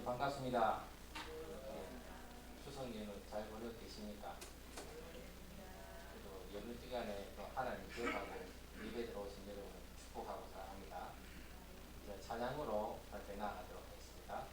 반갑습니다. 추석 연휴 잘 보내고 계십니까? 그리고 연휴 기간에 또 하나님 기억하고 예배 들어오신 여러분 축복하고 사랑합니다. 이제 찬양으로 함께 나아가도록 하겠습니다.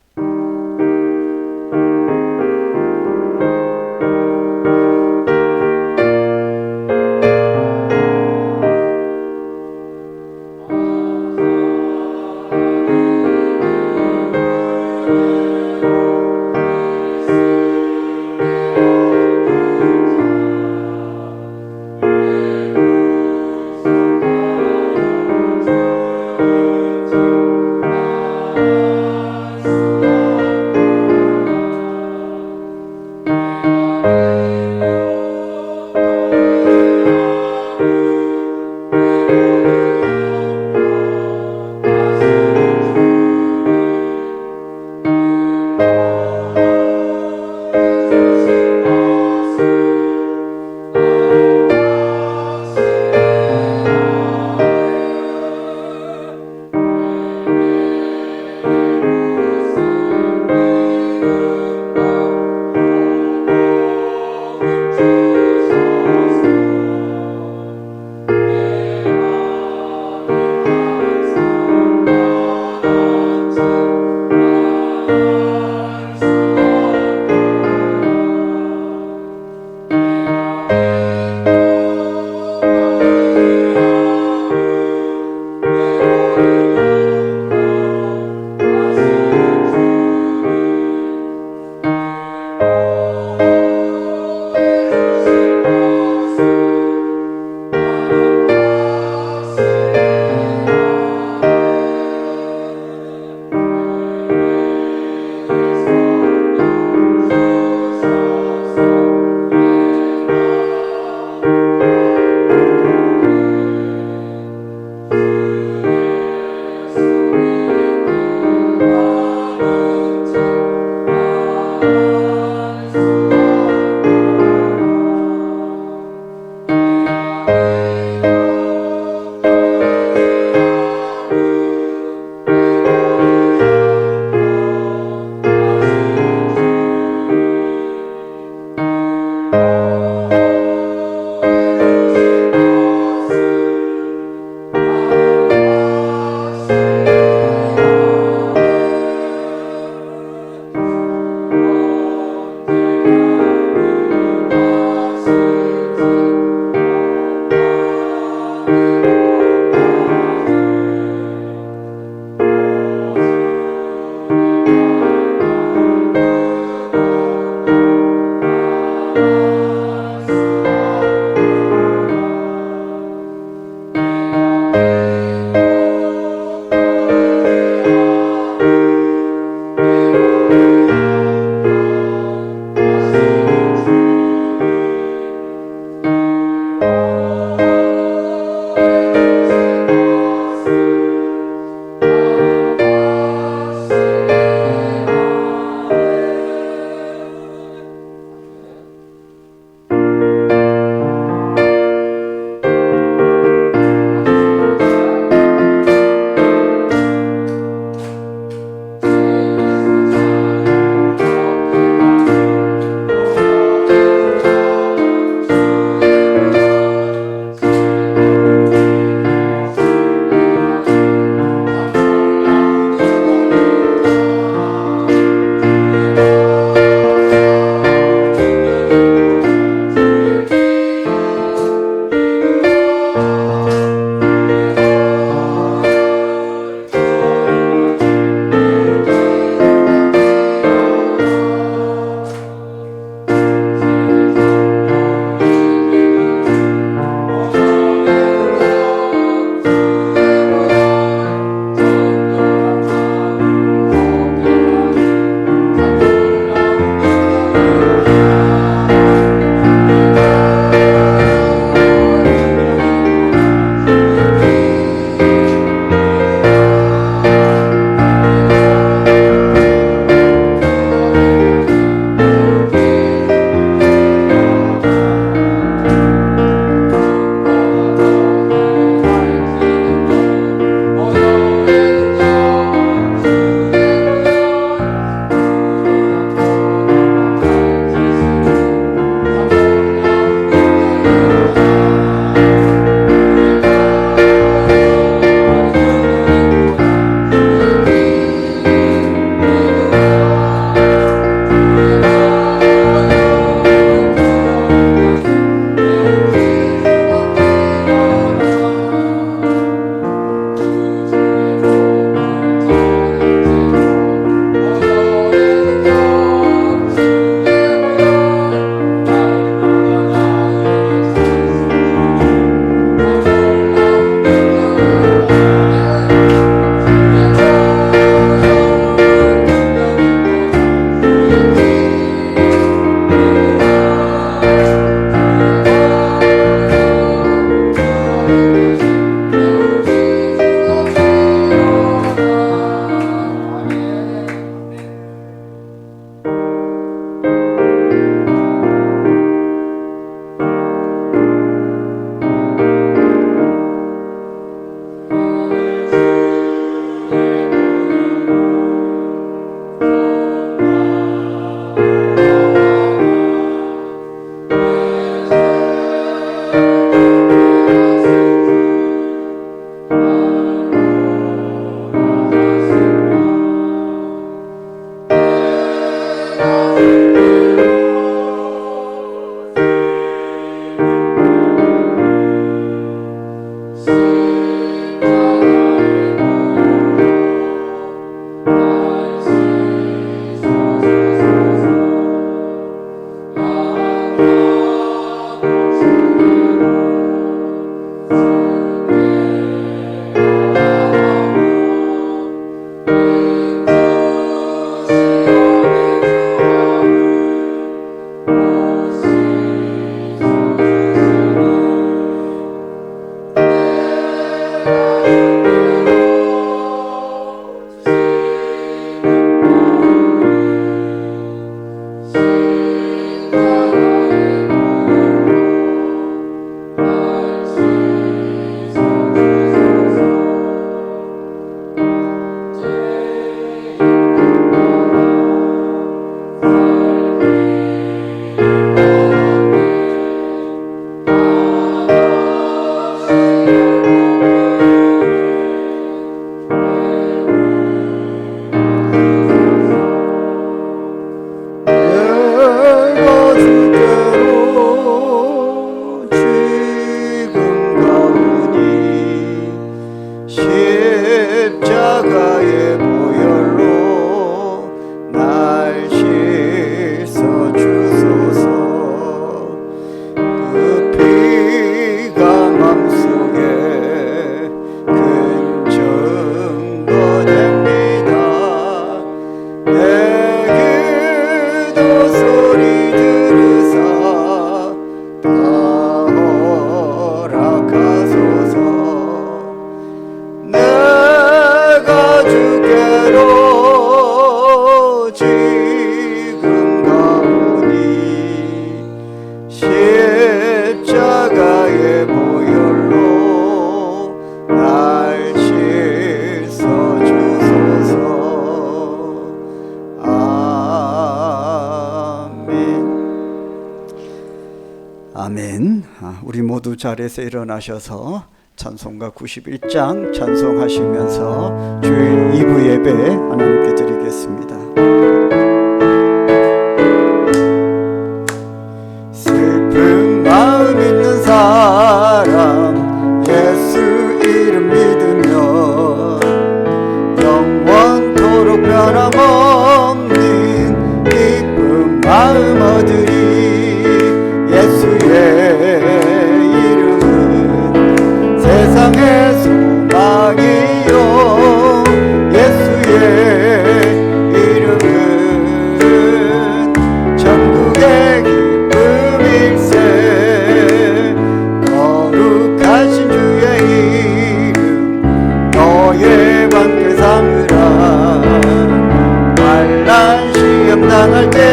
우리 모두 자리에서 일어나셔서 찬송가 91장 찬송하시면서 주일 2부 예배 하나님께 드리겠습니다. 슬픈 마음 있는 사람 예수 이름 믿으며 영원토록 변함없는 기쁜 마음 얻으리. 예수의 이름은 세상의 소망이요 예수의 이름은 천국의 기쁨일세. 거룩하신 주의 이름 너의 방패 삼으라. 환난 시험 당할 때에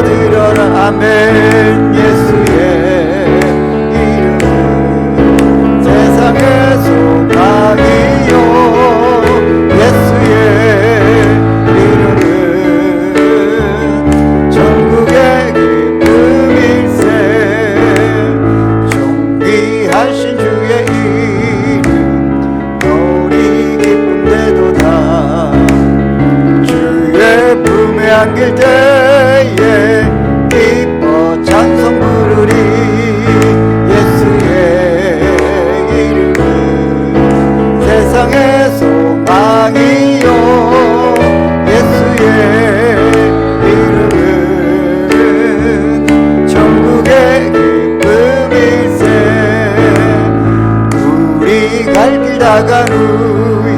드려라. 아멘. 예수의 이름은 세상의 소망이요 예수의 이름은 천국의 기쁨일세. 존귀하신 주의 이름 너리 기쁨되도다. 주의 품에 안길 때에 기뻐 찬송 부르리. 예수의 이름은 세상의 소망이요 예수의 이름은 천국의 기쁨일세. 우리 갈 길 다간 후에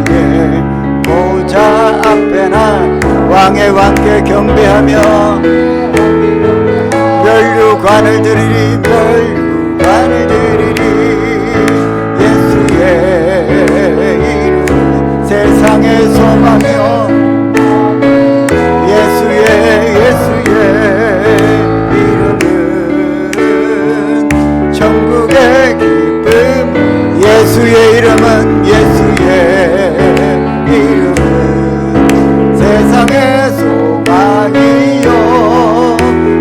보좌 앞에 난 왕의 왕께 경배하며 멸류관을 드리리. 멸류관을 드리리. 예수의 이름 세상의 소망이요 예수의 이름은 천국의 기쁨. 예수의 이름은 세상의 소망이요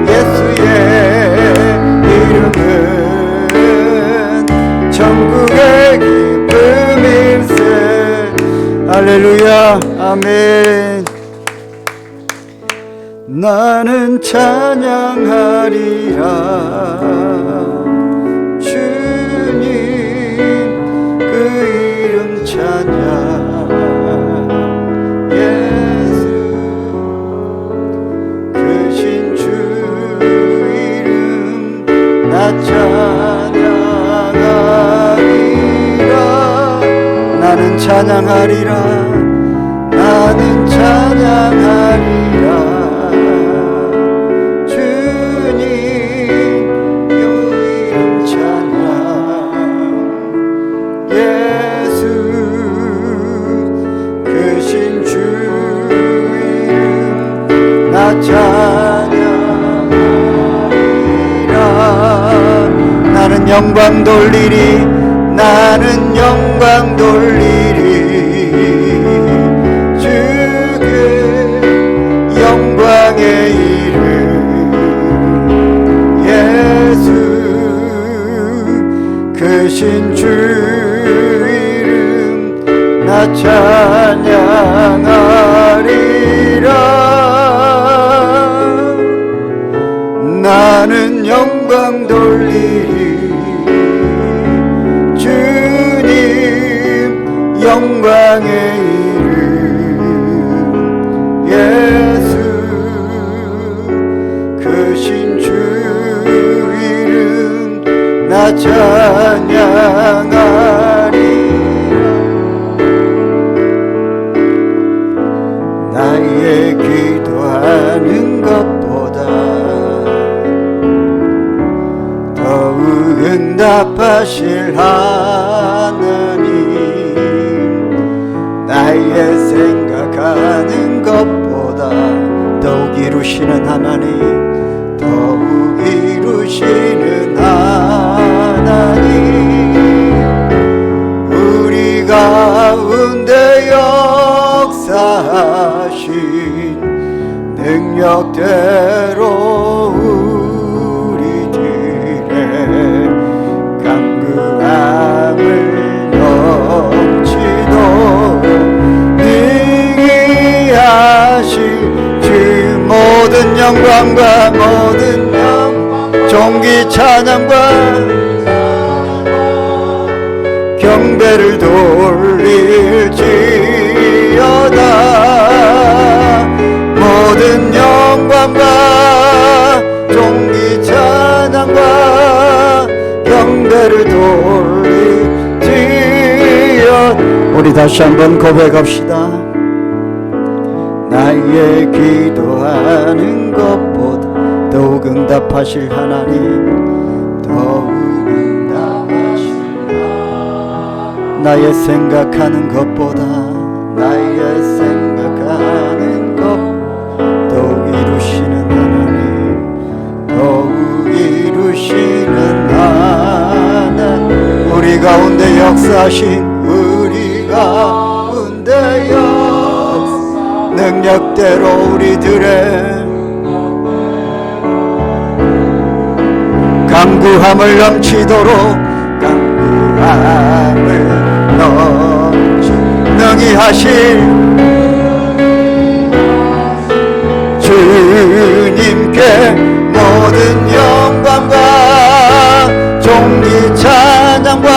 예수의 이름은 천국의 기쁨일세. 할렐루야. 아멘. 나는 찬양하리라. 주님 그 이름 찬양. 나는 찬양하리라. 나는 찬양하리라. 주님 이름 찬양. 예수 크신 주 이름 나 찬양하리라. 나는 영광 돌리리. 나는 영광 돌리리. 주의 영광의 이름 예수 크신 주 이름 나 찬양하리라. 나는 영광 돌리리. 영광의 이름 예수 크신 주 이름 나 찬양하리라. 나의 기도하는 것보다 더욱 응답하실 하나님. 나의 생각하는 것보다 더욱 이루시는 하나님. 더욱 이루시는 하나님. 우리 가운데 역사하신 능력대로 우리 모든 영광과 모든 존귀 찬양과 경배를 돌릴지어다. 모든 영광과 존귀 찬양과 경배를 돌릴지어다. 우리 다시 한번 고백합시다. 나의 기도하는 것보다 더욱 응답하실 하나님, 더욱 응답하실 하나님. 나의 생각하는 것보다, 나의 생각하는 것 더욱 이루시는 하나님, 더욱 이루시는 하나님. 우리 가운데 역사하신, 우리 가운데 능력대로 우리들의 강구함을 넘치도록, 강구함을 능히 하실 주님께 모든 영광과 존귀 찬양과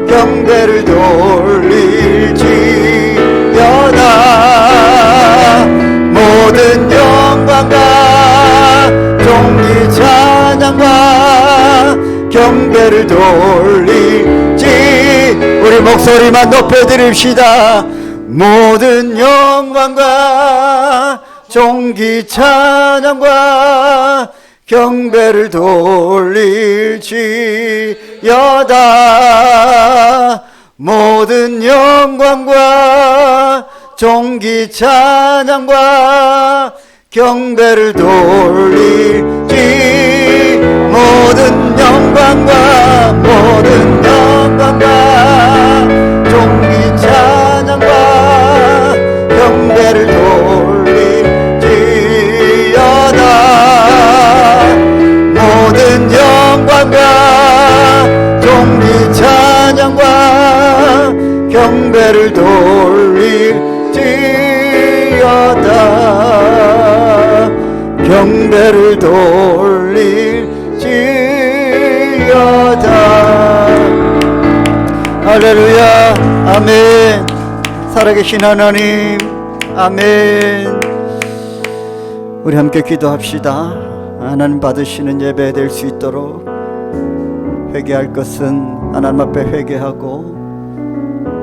경배를 돌릴지어다. 모든 영광과 존귀 찬양과 경배를 돌릴지. 우리 목소리만 높여드립시다. 모든 영광과 존귀 찬양과 경배를 돌릴지어다. 모든 영광과 존귀 찬양과 경배를 돌릴지. 모든 영광과 모든 영광과 존귀 찬양과 경배를 돌릴지어다. 모든 영광과 존귀 찬양과 경배를 돌릴지어다. 경배를 돌릴지어다. 할렐루야. 아멘. 살아계신 하나님, 아멘. 우리 함께 기도합시다. 하나님 받으시는 예배 될 수 있도록 회개할 것은 하나님 앞에 회개하고,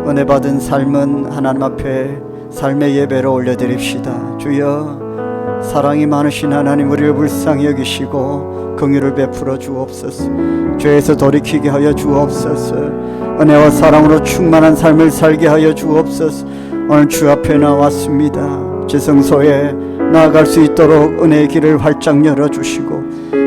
은혜 받은 삶은 하나님 앞에 삶의 예배로 올려드립시다. 주여, 사랑이 많으신 하나님, 우리를 불쌍히 여기시고 긍휼을 베풀어 주옵소서. 죄에서 돌이키게 하여 주옵소서. 은혜와 사랑으로 충만한 삶을 살게 하여 주옵소서. 오늘 주 앞에 나왔습니다. 지성소에 나아갈 수 있도록 은혜의 길을 활짝 열어주시고,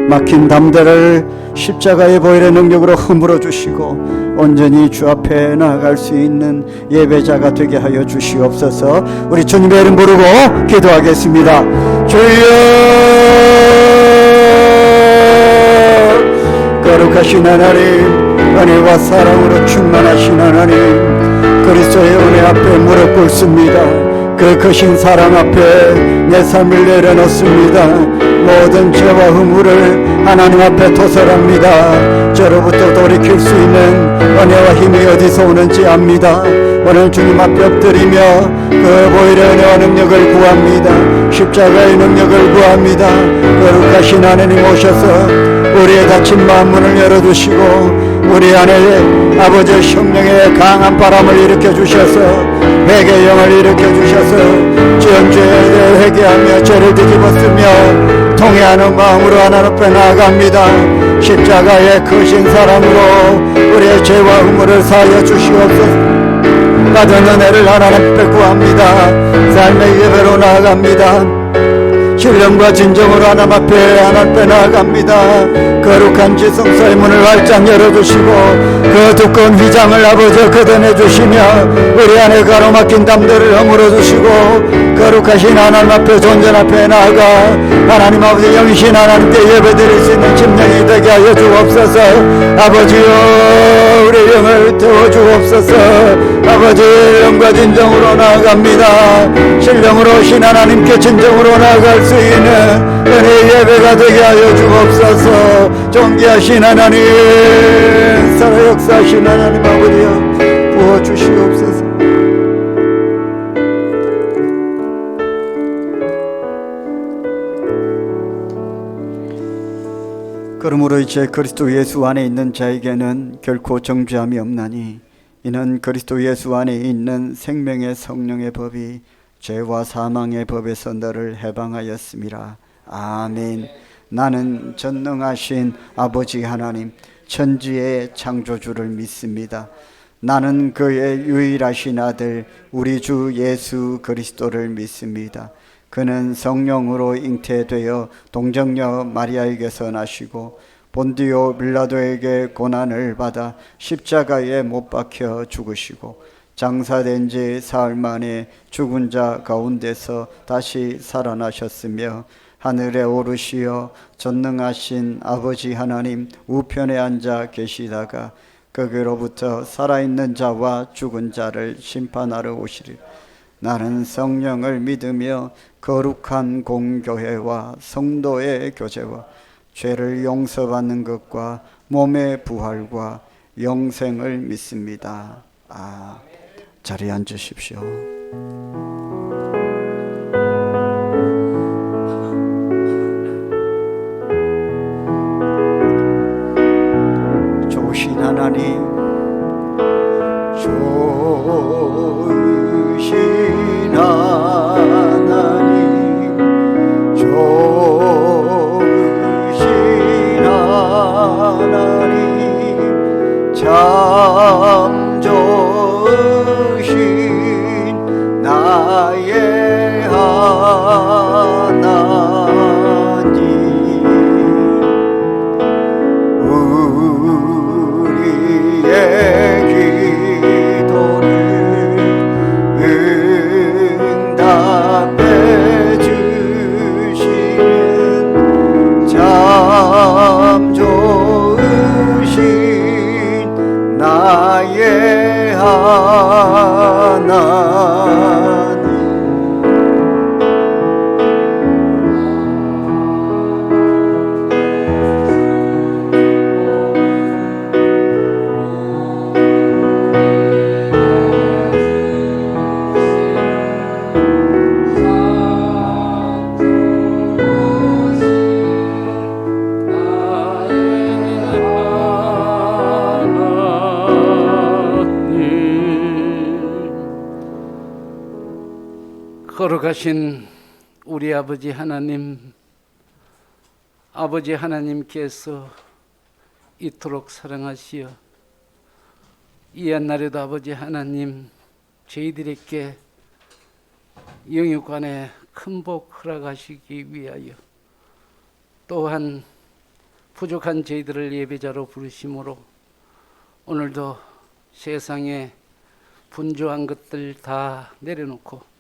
막힌 담대를 십자가의 보혈의 능력으로 허물어 주시고, 온전히 주 앞에 나아갈 수 있는 예배자가 되게 하여 주시옵소서. 우리 주님의 이름 부르고 기도하겠습니다. 주여, 거룩하신 하나님, 은혜와 사랑으로 충만하신 하나님, 그리스도의 은혜 앞에 무릎 꿇습니다. 그 크신 사랑 앞에 내 삶을 내려놓습니다. 모든 죄와 허물을 하나님 앞에 토설합니다. 저로부터 돌이킬 수 있는 은혜와 힘이 어디서 오는지 압니다. 오늘 주님 앞에 엎드리며 그 보혈의 은혜와 능력을 구합니다. 십자가의 능력을 구합니다. 거룩하신 하나님 오셔서 우리의 닫힌 마음 문을 열어주시고, 우리 안에 아버지의 성령의 강한 바람을 일으켜 주셔서 회개의 영을 일으켜 주셔서 지은 죄에 대해 회개하며 죄를 뒤집었으며 통회하는 마음으로 하나님 앞에 나아갑니다. 십자가의 크신 사랑으로 우리의 죄와 허물을 사하여 주시옵소서. 받은 은혜를 하나님 앞에 구합니다. 삶의 예배로 나아갑니다. 신령과 진정으로 하나님 앞에 나아갑니다. 거룩한 지성소의 문을 활짝 열어주시고, 그 두꺼운 휘장을 아버지 걷어내주시며 우리 안에 가로막힌 담대를 허물어주시고, 거룩하신 하나님 앞에 존전 앞에 나아가 하나님 아버지 영신 하나님께 예배드릴 수 있는 심령이 되게 하여 주옵소서. 아버지여 우리 영을 태워주옵소서. 아버지 영과 진정으로 나아갑니다. 신령으로 신 하나님께 진정으로 나아갈 수 있는 은혜의 예배가 되게 하여 주옵소서. 존귀하신 하나님 살아 역사하신 하나님 아버지여 부어주시옵소서. 그러므로 이제 그리스도 예수 안에 있는 자에게는 결코 정죄함이 없나니 이는 그리스도 예수 안에 있는 생명의 성령의 법이 죄와 사망의 법에서 너를 해방하였음이라. 아멘. 나는 전능하신 아버지 하나님 천지의 창조주를 믿습니다. 나는 그의 유일하신 아들 우리 주 예수 그리스도를 믿습니다. 그는 성령으로 잉태되어 동정녀 마리아에게서 나시고 본디오 빌라도에게 고난을 받아 십자가에 못 박혀 죽으시고 장사된 지 사흘 만에 죽은 자 가운데서 다시 살아나셨으며 하늘에 오르시어 전능하신 아버지 하나님 우편에 앉아 계시다가 거기로부터 살아있는 자와 죽은 자를 심판하러 오시리라. 나는 성령을 믿으며 거룩한 공교회와 성도의 교제와 죄를 용서받는 것과 몸의 부활과 영생을 믿습니다. 자리에 앉으십시오. 좋으신 하나님, 좋으신 하나님, 좋으신 하나님, 참 좋으신 나의 하나님, 우리의 기도를 응답해 주시는 참 좋으신 나의 하나님. 거룩하신 우리 아버지 하나님, 아버지 하나님께서 이토록 사랑하시어 이 옛날에도 아버지 하나님 저희들에게 영육간에 큰 복 허락하시기 위하여 또한 부족한 저희들을 예배자로 부르심으로 오늘도 세상에 분주한 것들 다 내려놓고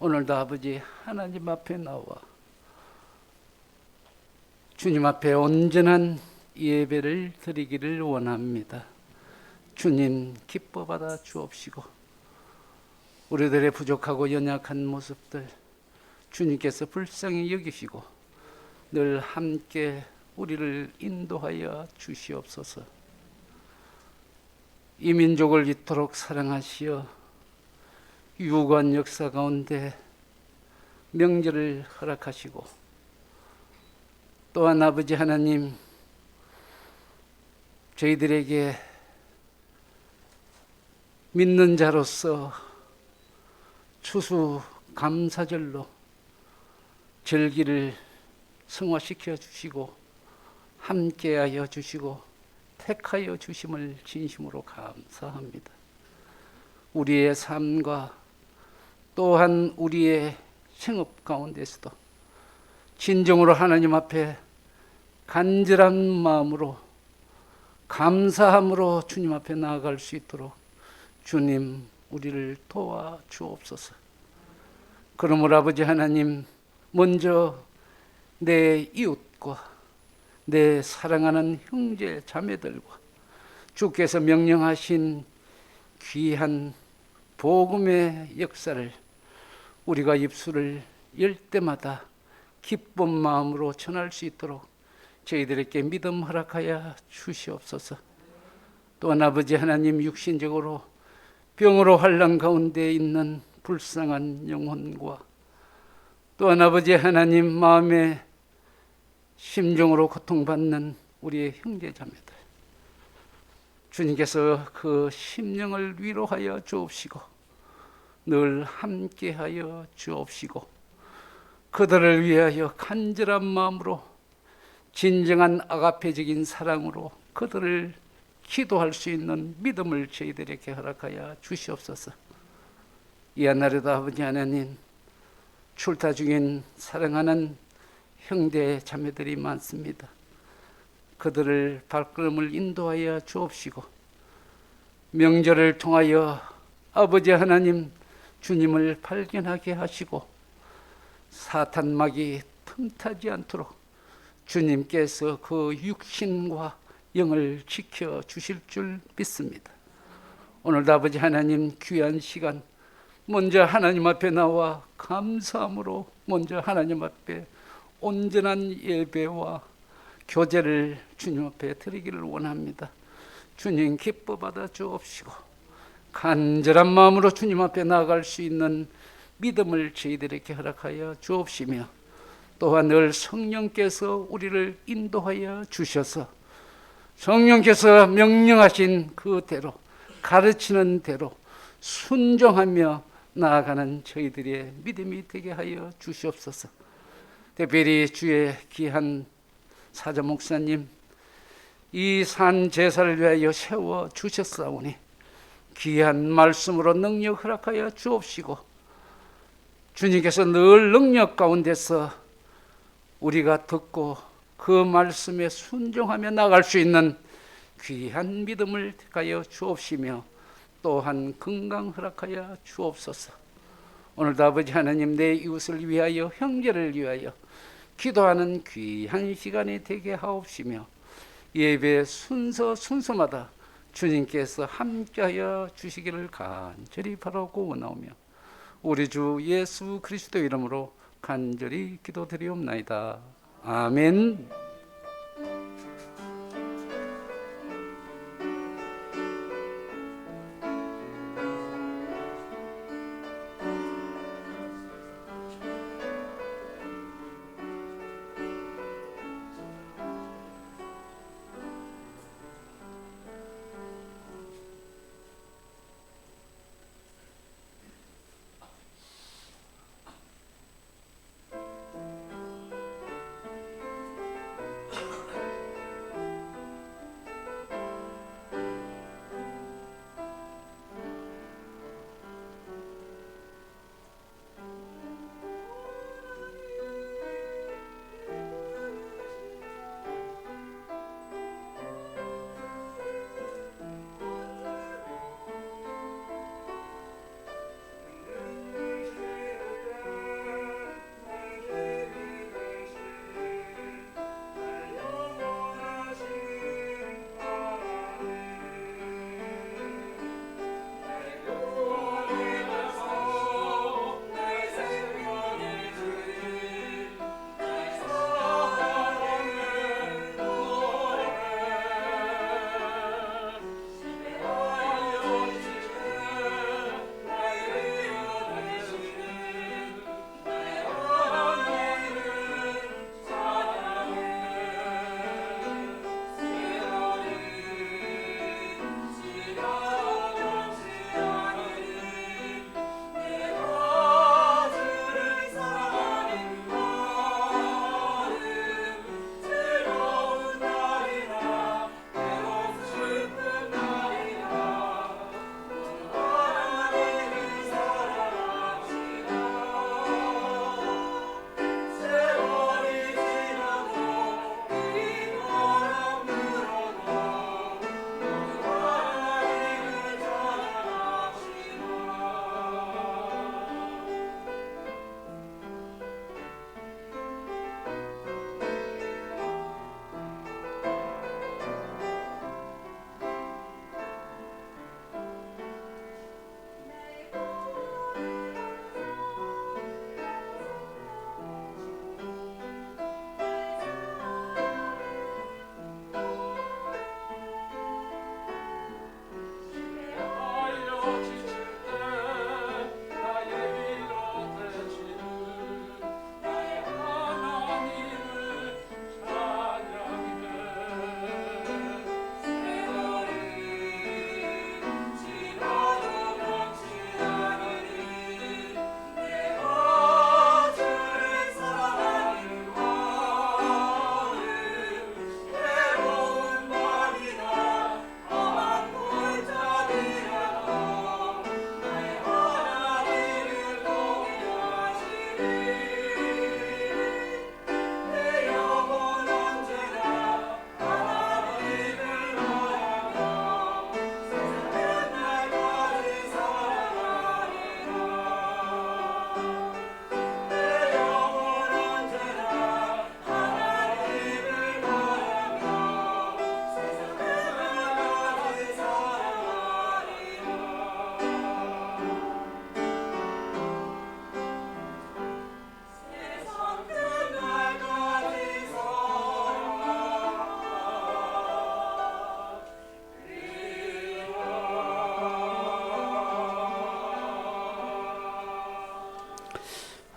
오늘도 아버지 하나님 앞에 나와 주님 앞에 온전한 예배를 드리기를 원합니다. 주님 기뻐 받아 주옵시고 우리들의 부족하고 연약한 모습들 주님께서 불쌍히 여기시고 늘 함께 우리를 인도하여 주시옵소서. 이 민족을 이토록 사랑하시어 유구한 역사 가운데 명절을 허락하시고 또한 아버지 하나님 저희들에게 믿는 자로서 추수 감사절로 절기를 성화시켜 주시고 함께하여 주시고 택하여 주심을 진심으로 감사합니다. 우리의 삶과 또한 우리의 생업 가운데서도 진정으로 하나님 앞에 간절한 마음으로 감사함으로 주님 앞에 나아갈 수 있도록 주님 우리를 도와 주옵소서. 그러므로 아버지 하나님, 먼저 내 이웃과 내 사랑하는 형제 자매들과 주께서 명령하신 귀한 복음의 역사를 우리가 입술을 열 때마다 기쁜 마음으로 전할 수 있도록 저희들에게 믿음 허락하여 주시옵소서. 또한 아버지 하나님, 육신적으로 병으로 환난 가운데 있는 불쌍한 영혼과 또한 아버지 하나님, 마음의 심정으로 고통받는 우리의 형제자매들, 주님께서 그 심령을 위로하여 주옵시고 늘 함께하여 주옵시고 그들을 위하여 간절한 마음으로 진정한 아가페적인 사랑으로 그들을 기도할 수 있는 믿음을 저희들에게 허락하여 주시옵소서. 이하나리도 아버지 하나님, 출타 중인 사랑하는 형제 자매들이 많습니다. 그들을 발걸음을 인도하여 주옵시고 명절을 통하여 아버지 하나님 주님을 발견하게 하시고 사탄막이 틈타지 않도록 주님께서 그 육신과 영을 지켜 주실 줄 믿습니다. 오늘도 아버지 하나님 귀한 시간 먼저 하나님 앞에 나와 감사함으로 먼저 하나님 앞에 온전한 예배와 교제를 주님 앞에 드리기를 원합니다. 주님 기뻐 받아 주옵시고 간절한 마음으로 주님 앞에 나아갈 수 있는 믿음을 저희들에게 허락하여 주옵시며 또한 늘 성령께서 우리를 인도하여 주셔서 성령께서 명령하신 그대로 가르치는 대로 순종하며 나아가는 저희들의 믿음이 되게 하여 주시옵소서. 특별히 주의 귀한 사자 목사님 이 산 제사를 위하여 세워 주셨사오니 귀한 말씀으로 능력 허락하여 주옵시고 주님께서 늘 능력 가운데서 우리가 듣고 그 말씀에 순종하며 나갈 수 있는 귀한 믿음을 택하여 주옵시며 또한 건강 허락하여 주옵소서. 오늘도 아버지 하나님 내 이웃을 위하여 형제를 위하여 기도하는 귀한 시간이 되게 하옵시며 예배 순서마다 주님께서 함께하여 주시기를 간절히 바라고 원하오며 우리 주 예수 그리스도 이름으로 간절히 기도드리옵나이다. 아멘.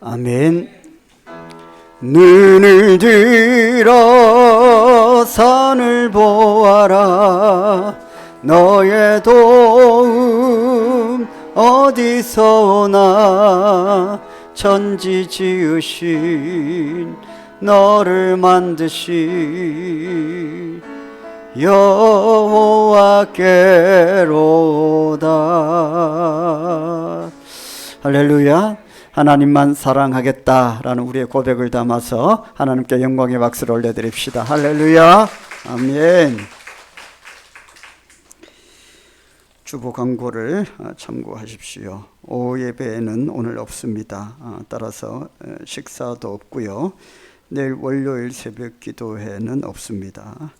아멘. 눈을 들어 산을 보아라. 너의 도움 어디서 오나. 천지 지으신 너를 만드신 여호와께로다. 할렐루야. 하나님만 사랑하겠다라는 우리의 고백을 담아서 하나님께 영광의 박수를 올려드립시다. 할렐루야. 아멘. 주보 광고를 참고하십시오. 오후 예배는 오늘 없습니다. 따라서 식사도 없고요. 내일 월요일 새벽 기도회는 없습니다.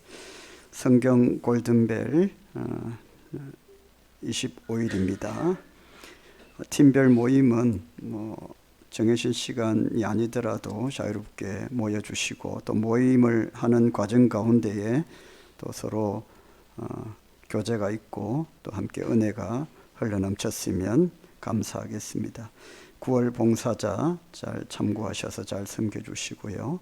성경 골든벨 25일입니다. 팀별 모임은 정해진 시간이 아니더라도 자유롭게 모여주시고, 또 모임을 하는 과정 가운데에 또 서로 교제가 있고 또 함께 은혜가 흘러넘쳤으면 감사하겠습니다. 9월 봉사자 잘 참고하셔서 잘 섬겨주시고요.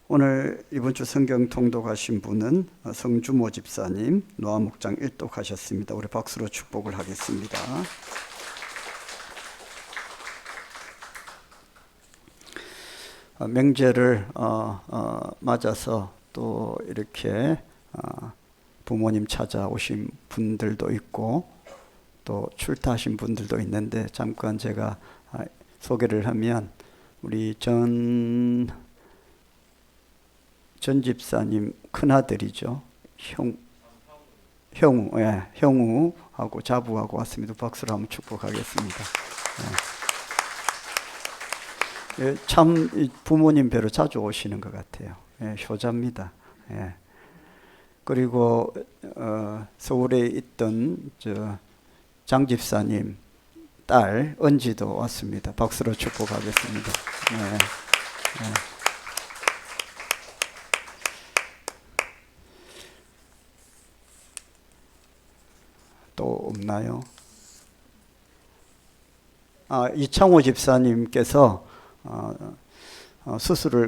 오늘 이번 주 성경 통독하신 분은 성주모 집사님, 노아목장 일독하셨습니다. 우리 박수로 축복을 하겠습니다. 명제를 맞아서 또 이렇게 부모님 찾아오신 분들도 있고 또 출타하신 분들도 있는데, 잠깐 제가 소개를 하면, 우리 전 집사님 큰아들이죠. 형우하고 자부하고 왔습니다. 박수로 한번 축복하겠습니다. 참 부모님 뵈러 자주 오시는 것 같아요. 효자입니다. 그리고 서울에 있던 장 집사님 딸 은지도 왔습니다. 박수로 축복하겠습니다. 또 없나요? 이창호 집사님께서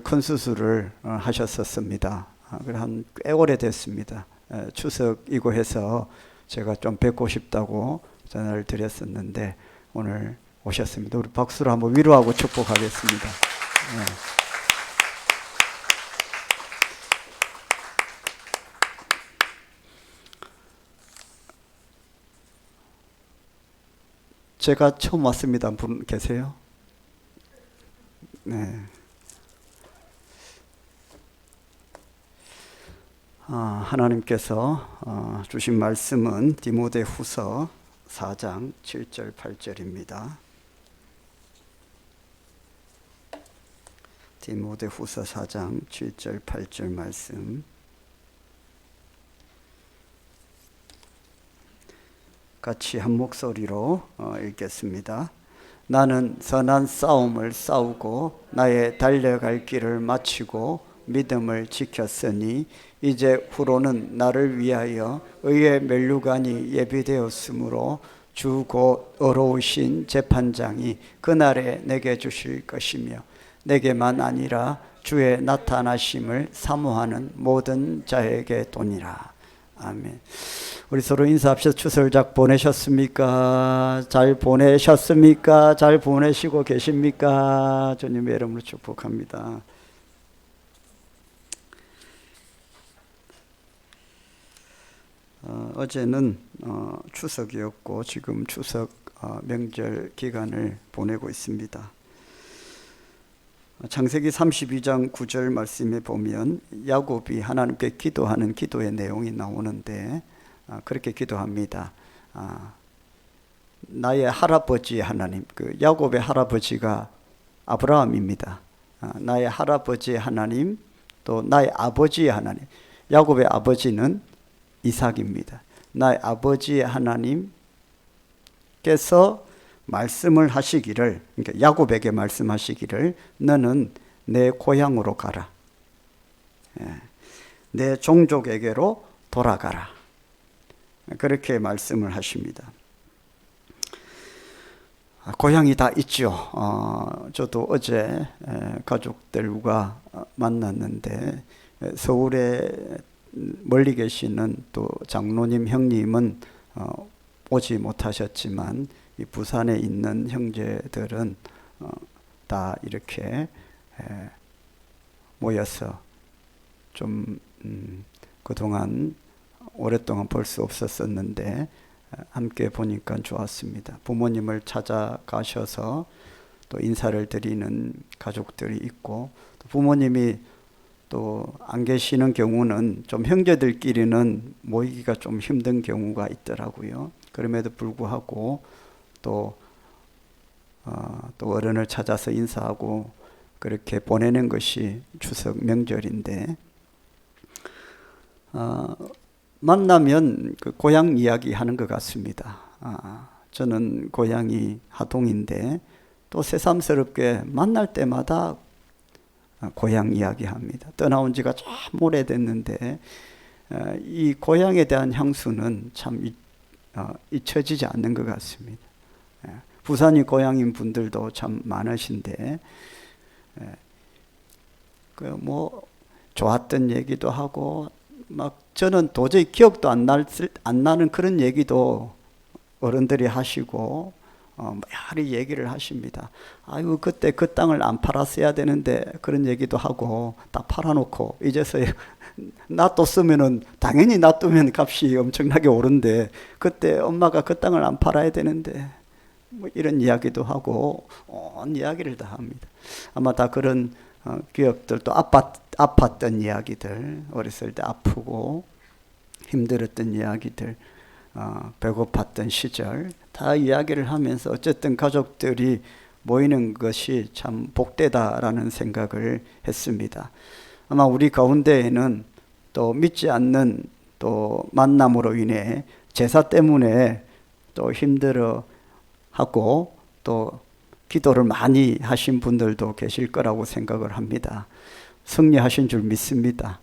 큰 수술을 하셨었습니다. 한 꽤 오래됐습니다. 추석이고 해서 제가 좀 뵙고 싶다고 전화를 드렸었는데 오늘 오셨습니다. 우리 박수로 한번 위로하고 축복하겠습니다. 제가 처음 왔습니다. 분 계세요? 네. 하나님께서 주신 말씀은 디모데후서 4장 7절 8절입니다. 디모데후서 4장 7절 8절 말씀 같이 한 목소리로 읽겠습니다. 나는 선한 싸움을 싸우고 나의 달려갈 길을 마치고 믿음을 지켰으니 이제 후로는 나를 위하여 의의 면류관이 예비되었으므로 주 곧 의로우신 재판장이 그날에 내게 주실 것이며 내게만 아니라 주의 나타나심을 사모하는 모든 자에게 도니라. 아멘. 우리 서로 인사합시다. 추석 잘 보내셨습니까? 잘 보내셨습니까? 잘 보내시고 계십니까? 주님의 이름으로 축복합니다. 어제는 추석이었고 지금 추석 명절 기간을 보내고 있습니다. 창세기 32장 9절 말씀에 보면 야곱이 하나님께 기도하는 기도의 내용이 나오는데 그렇게 기도합니다. 나의 할아버지 하나님, 야곱의 할아버지가 아브라함입니다. 나의 할아버지 하나님, 또 나의 아버지 하나님. 야곱의 아버지는 이삭입니다. 나의 아버지 하나님께서 말씀을 하시기를, 그러니까 야곱에게 말씀하시기를 너는 내 고향으로 가라. 내 종족에게로 돌아가라. 그렇게 말씀을 하십니다. 고향이 다 있죠. 저도 어제 가족들과 만났는데 서울에 멀리 계시는 또 장로님 형님은 오지 못하셨지만 이 부산에 있는 형제들은 다 이렇게 모여서 좀 그동안 오랫동안 볼 수 없었었는데 함께 보니까 좋았습니다. 부모님을 찾아가셔서 또 인사를 드리는 가족들이 있고, 또 부모님이 또 안 계시는 경우는 좀 형제들끼리는 모이기가 좀 힘든 경우가 있더라고요. 그럼에도 불구하고 또 어른을 찾아서 인사하고 그렇게 보내는 것이 추석 명절인데, 만나면 그 고향 이야기 하는 것 같습니다. 저는 고향이 하동인데 또 새삼스럽게 만날 때마다 고향 이야기합니다. 떠나온 지가 참 오래됐는데 이 고향에 대한 향수는 참 잊혀지지 않는 것 같습니다. 부산이 고향인 분들도 참 많으신데 뭐 좋았던 얘기도 하고 막 저는 도저히 기억도 안 나는 그런 얘기도 어른들이 하시고 여러 얘기를 하십니다. 아이고 그때 그 땅을 안 팔았어야 되는데 그런 얘기도 하고 다 팔아놓고 이제서야 놔뒀으면은 당연히 놔두면 값이 엄청나게 오른데 그때 엄마가 그 땅을 안 팔아야 되는데 뭐 이런 이야기도 하고 온 이야기를 다 합니다. 아마 다 그런 기억들, 또 아팠던 이야기들, 어렸을 때 아프고 힘들었던 이야기들, 배고팠던 시절 다 이야기를 하면서 어쨌든 가족들이 모이는 것이 참 복되다라는 생각을 했습니다. 아마 우리 가운데에는 또 믿지 않는 또 만남으로 인해 제사 때문에 또 힘들어하고 또 기도를 많이 하신 분들도 계실 거라고 생각을 합니다. 승리하신 줄 믿습니다.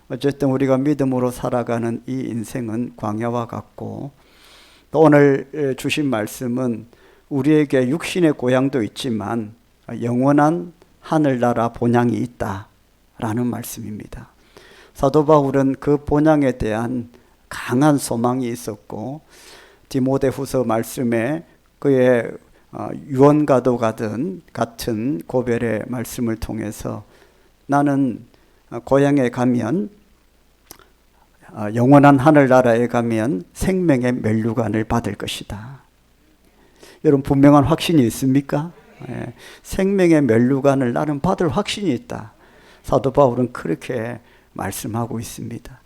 어쨌든 우리가 믿음으로 살아가는 이 인생은 광야와 같고, 또 오늘 주신 말씀은 우리에게 육신의 고향도 있지만 영원한 하늘나라 본향이 있다라는 말씀입니다. 사도 바울은 그 본향에 대한 강한 소망이 있었고, 디모데후서 말씀에 그의 유언과도 같은 고별의 말씀을 통해서 나는 고향에 가면, 영원한 하늘나라에 가면 생명의 면류관을 받을 것이다. 여러분 분명한 확신이 있습니까? 생명의 면류관을 나는 받을 확신이 있다. 사도 바울은 그렇게 말씀하고 있습니다.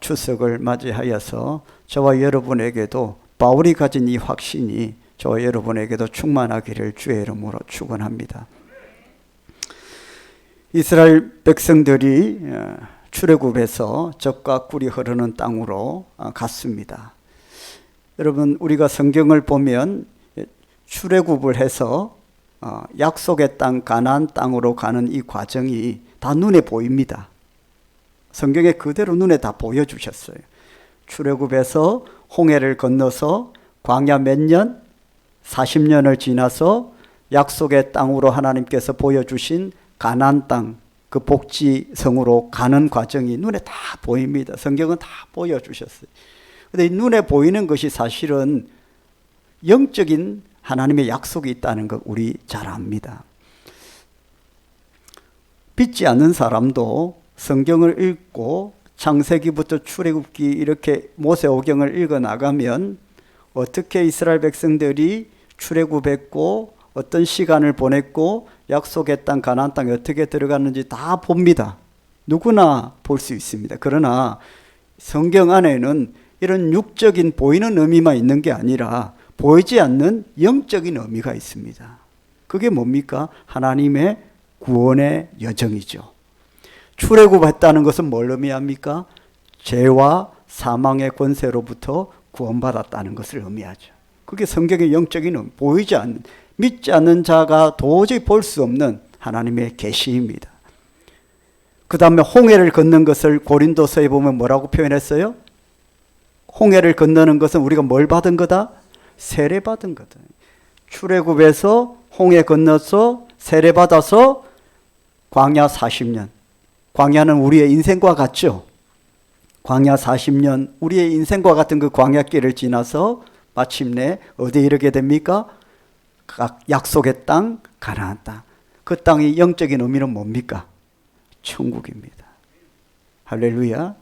추석을 맞이하여서 저와 여러분에게도 바울이 가진 이 확신이 저와 여러분에게도 충만하기를 주의 이름으로 축원합니다. 이스라엘 백성들이 출애굽에서 젖과 꿀이 흐르는 땅으로 갔습니다. 여러분 우리가 성경을 보면 출애굽을 해서 약속의 땅 가나안 땅으로 가는 이 과정이 다 눈에 보입니다. 성경에 그대로 눈에 다 보여주셨어요. 출애굽에서 홍해를 건너서 광야 몇 년? 40년을 지나서 약속의 땅으로 하나님께서 보여주신 가나안 땅, 그 복지성으로 가는 과정이 눈에 다 보입니다. 성경은 다 보여주셨어요. 그런데 눈에 보이는 것이 사실은 영적인 하나님의 약속이 있다는 것 우리 잘 압니다. 믿지 않는 사람도 성경을 읽고 창세기부터 출애굽기 이렇게 모세오경을 읽어나가면 어떻게 이스라엘 백성들이 출애굽했고 어떤 시간을 보냈고 약속의 땅 가나안 땅에 어떻게 들어갔는지 다 봅니다. 누구나 볼 수 있습니다. 그러나 성경 안에는 이런 육적인 보이는 의미만 있는 게 아니라 보이지 않는 영적인 의미가 있습니다. 그게 뭡니까? 하나님의 구원의 여정이죠. 출애굽했다는 것은 뭘 의미합니까? 죄와 사망의 권세로부터 구원받았다는 것을 의미하죠. 그게 성경의 영적인 의미, 보이지 않는, 믿지 않는 자가 도저히 볼 수 없는 하나님의 계시입니다. 그 다음에 홍해를 걷는 것을 고린도서에 보면 뭐라고 표현했어요? 홍해를 건너는 것은 우리가 뭘 받은 거다? 세례 받은 거다. 출애굽에서 홍해 건너서 세례받아서 광야 40년. 광야는 우리의 인생과 같죠. 광야 40년, 우리의 인생과 같은 그 광야길을 지나서 마침내 어디에 이르게 됩니까? 약속의 땅, 가나안 땅. 그 땅의 영적인 의미는 뭡니까? 천국입니다. 할렐루야.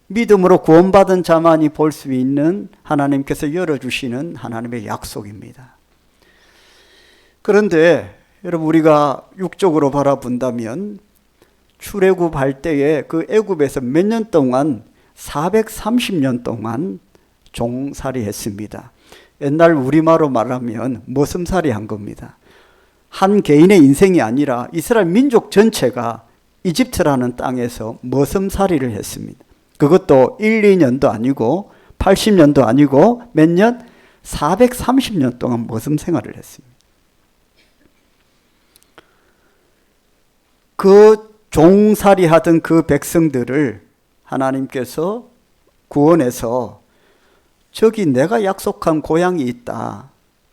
믿음으로 구원받은 자만이 볼 수 있는 하나님께서 열어주시는 하나님의 약속입니다. 그런데 여러분, 우리가 육적으로 바라본다면 출애굽할 때에 그 애굽에서 몇 년 동안 430년 동안 종살이 했습니다. 옛날 우리말로 말하면 머슴살이 한 겁니다. 한 개인의 인생이 아니라 이스라엘 민족 전체가 이집트라는 땅에서 머슴살이를 했습니다. 그것도 1, 2년도 아니고 80년도 아니고 몇 년? 430년 동안 머슴 생활을 했습니다. 그 종살이 하던 그 백성들을 하나님께서 구원해서 저기 내가 약속한 고향이 있다.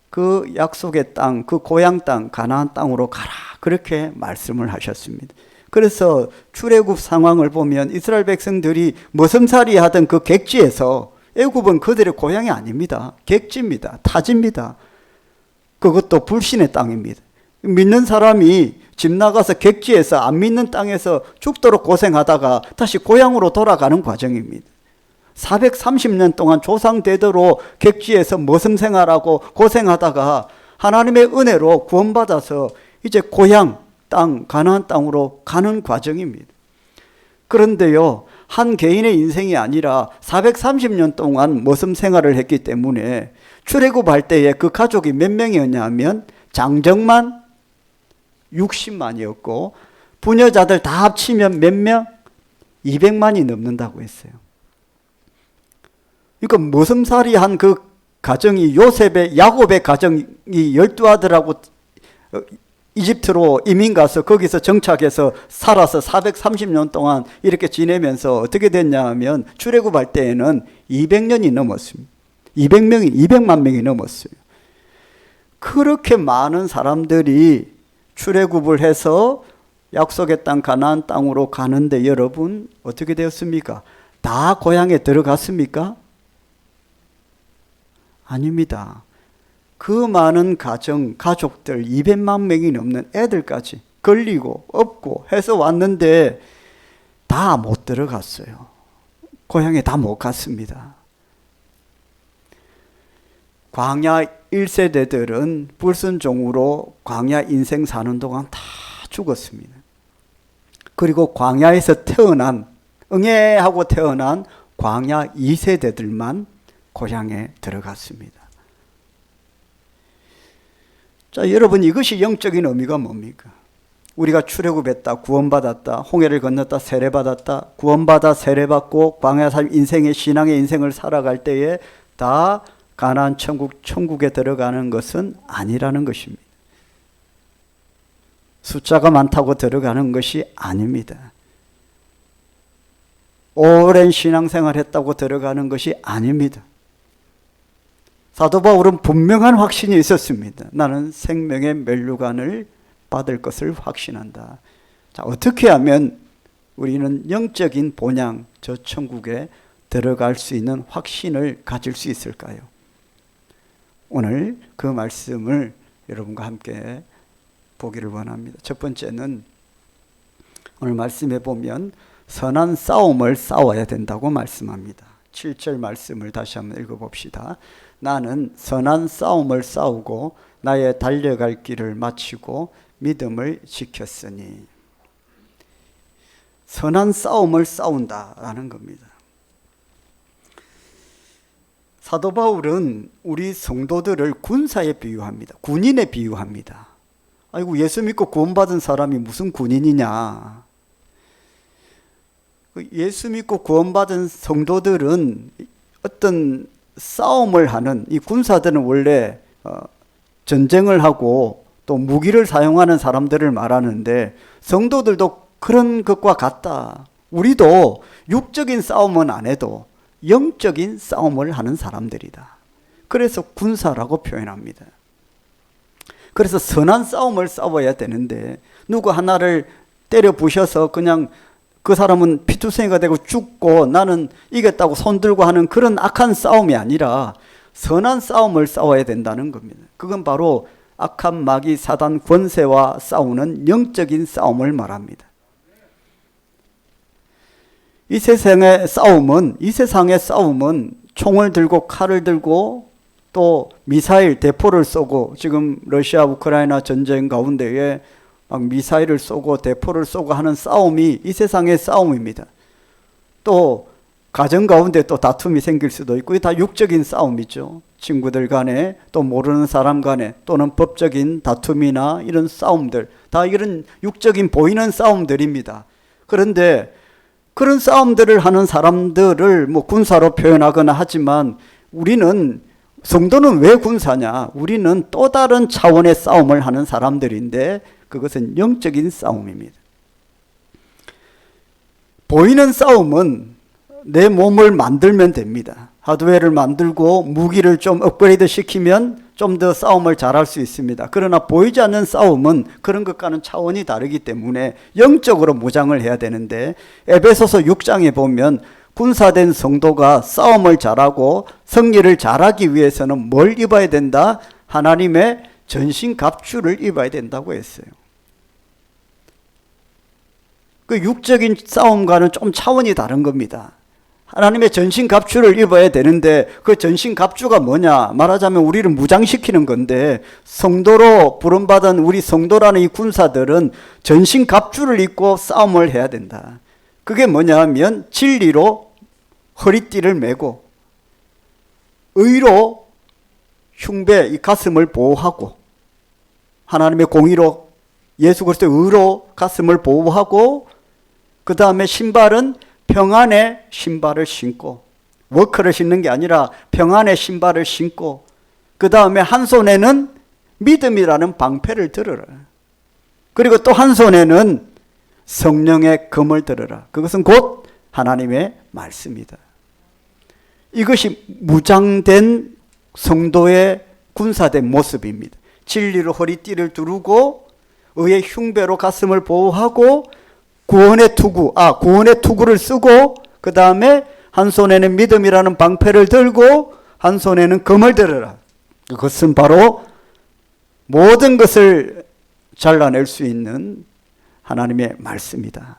그 약속의 땅, 그 고향 땅, 가나안 땅으로 가라. 그렇게 말씀을 하셨습니다. 그래서 출애굽 상황을 보면 이스라엘 백성들이 머슴살이 하던 그 객지에서, 애굽은 그들의 고향이 아닙니다. 객지입니다. 타지입니다. 그것도 불신의 땅입니다. 믿는 사람이 집 나가서 객지에서 안 믿는 땅에서 죽도록 고생하다가 다시 고향으로 돌아가는 과정입니다. 430년 동안 조상 대대로 객지에서 머슴 생활하고 고생하다가 하나님의 은혜로 구원받아서 이제 고향 땅, 가나안 땅으로 가는 과정입니다. 그런데요, 한 개인의 인생이 아니라 430년 동안 머슴 생활을 했기 때문에 출애굽할 때에 그 가족이 몇 명이었냐 하면 장정만 60만이었고 부녀자들 다 합치면 몇 명? 200만이 넘는다고 했어요. 그러니까 머슴살이 한 그 가정이 요셉의 야곱의 가정이 12아들하고 이집트로 이민 가서 거기서 정착해서 살아서 430년 동안 이렇게 지내면서 어떻게 됐냐 하면 출애굽할 때에는 200년이 넘었습니다. 200만 명이 넘었어요. 그렇게 많은 사람들이 출애굽을 해서 약속의 땅 가나안 땅으로 가는데 여러분 어떻게 되었습니까? 다 고향에 들어갔습니까? 아닙니다. 그 많은 가족들 200만 명이 넘는 애들까지 걸리고 업고 해서 왔는데 다 못 들어갔어요. 고향에 다 못 갔습니다. 광야 1세대들은 불순종으로 광야 인생 사는 동안 다 죽었습니다. 그리고 광야에서 태어난, 응애하고 태어난 광야 2세대들만 고향에 들어갔습니다. 자, 여러분, 이것이 영적인 의미가 뭡니까? 우리가 출애굽했다, 구원받았다, 홍해를 건넜다, 세례받았다, 구원받아 세례받고 광야 삶 인생의 신앙의 인생을 살아갈 때에 다 가나안 천국에 들어가는 것은 아니라는 것입니다. 숫자가 많다고 들어가는 것이 아닙니다. 오랜 신앙생활 했다고 들어가는 것이 아닙니다. 사도 바울은 분명한 확신이 있었습니다. 나는 생명의 면류관을 받을 것을 확신한다. 자, 어떻게 하면 우리는 영적인 본향, 저 천국에 들어갈 수 있는 확신을 가질 수 있을까요? 오늘 그 말씀을 여러분과 함께 보기를 원합니다. 첫 번째는 오늘 말씀에 보면 선한 싸움을 싸워야 된다고 말씀합니다. 7절 말씀을 다시 한번 읽어봅시다. 나는 선한 싸움을 싸우고 나의 달려갈 길을 마치고 믿음을 지켰으니. 선한 싸움을 싸운다라는 겁니다. 사도 바울은 우리 성도들을 군사에 비유합니다. 군인에 비유합니다. 아이고, 예수 믿고 구원받은 사람이 무슨 군인이냐. 예수 믿고 구원받은 성도들은 어떤 싸움을 하는, 이 군사들은 원래 전쟁을 하고 또 무기를 사용하는 사람들을 말하는데 성도들도 그런 것과 같다. 우리도 육적인 싸움은 안 해도 영적인 싸움을 하는 사람들이다. 그래서 군사라고 표현합니다. 그래서 선한 싸움을 싸워야 되는데 누구 하나를 때려 부셔서 그냥 그 사람은 피투성이가 되고 죽고 나는 이겼다고 손들고 하는 그런 악한 싸움이 아니라 선한 싸움을 싸워야 된다는 겁니다. 그건 바로 악한 마귀 사단 권세와 싸우는 영적인 싸움을 말합니다. 이 세상의 싸움은 총을 들고 칼을 들고 또 미사일 대포를 쏘고, 지금 러시아 우크라이나 전쟁 가운데에 막 미사일을 쏘고 대포를 쏘고 하는 싸움이 이 세상의 싸움입니다. 또 가정 가운데 또 다툼이 생길 수도 있고, 이게 다 육적인 싸움이죠. 친구들 간에 또 모르는 사람 간에 또는 법적인 다툼이나 이런 싸움들, 다 이런 육적인 보이는 싸움들입니다. 그런데 그런 싸움들을 하는 사람들을 뭐 군사로 표현하거나 하지만 우리는, 성도는 왜 군사냐? 우리는 또 다른 차원의 싸움을 하는 사람들인데 그것은 영적인 싸움입니다. 보이는 싸움은 내 몸을 만들면 됩니다. 하드웨어를 만들고 무기를 좀 업그레이드 시키면 좀 더 싸움을 잘할 수 있습니다. 그러나 보이지 않는 싸움은 그런 것과는 차원이 다르기 때문에 영적으로 무장을 해야 되는데, 에베소서 6장에 보면 군사된 성도가 싸움을 잘하고 승리를 잘하기 위해서는 뭘 입어야 된다? 하나님의 전신 갑주를 입어야 된다고 했어요. 그 육적인 싸움과는 좀 차원이 다른 겁니다. 하나님의 전신 갑주를 입어야 되는데 그 전신 갑주가 뭐냐? 말하자면 우리를 무장시키는 건데, 성도로 부름받은 우리 성도라는 이 군사들은 전신 갑주를 입고 싸움을 해야 된다. 그게 뭐냐 하면 진리로 허리띠를 메고 의로 흉배, 이 가슴을 보호하고, 하나님의 공의로 예수 그리스도의 의로 가슴을 보호하고, 그 다음에 신발은 평안의 신발을 신고, 워크를 신는 게 아니라 평안의 신발을 신고, 그 다음에 한 손에는 믿음이라는 방패를 들어라. 그리고 또 한 손에는 성령의 검을 들어라. 그것은 곧 하나님의 말씀이다. 이것이 무장된 성도의 군사된 모습입니다. 진리로 허리띠를 두르고 의의 흉배로 가슴을 보호하고 구원의 투구를 쓰고, 그 다음에 한 손에는 믿음이라는 방패를 들고 한 손에는 검을 들어라. 그것은 바로 모든 것을 잘라낼 수 있는 하나님의 말씀이다.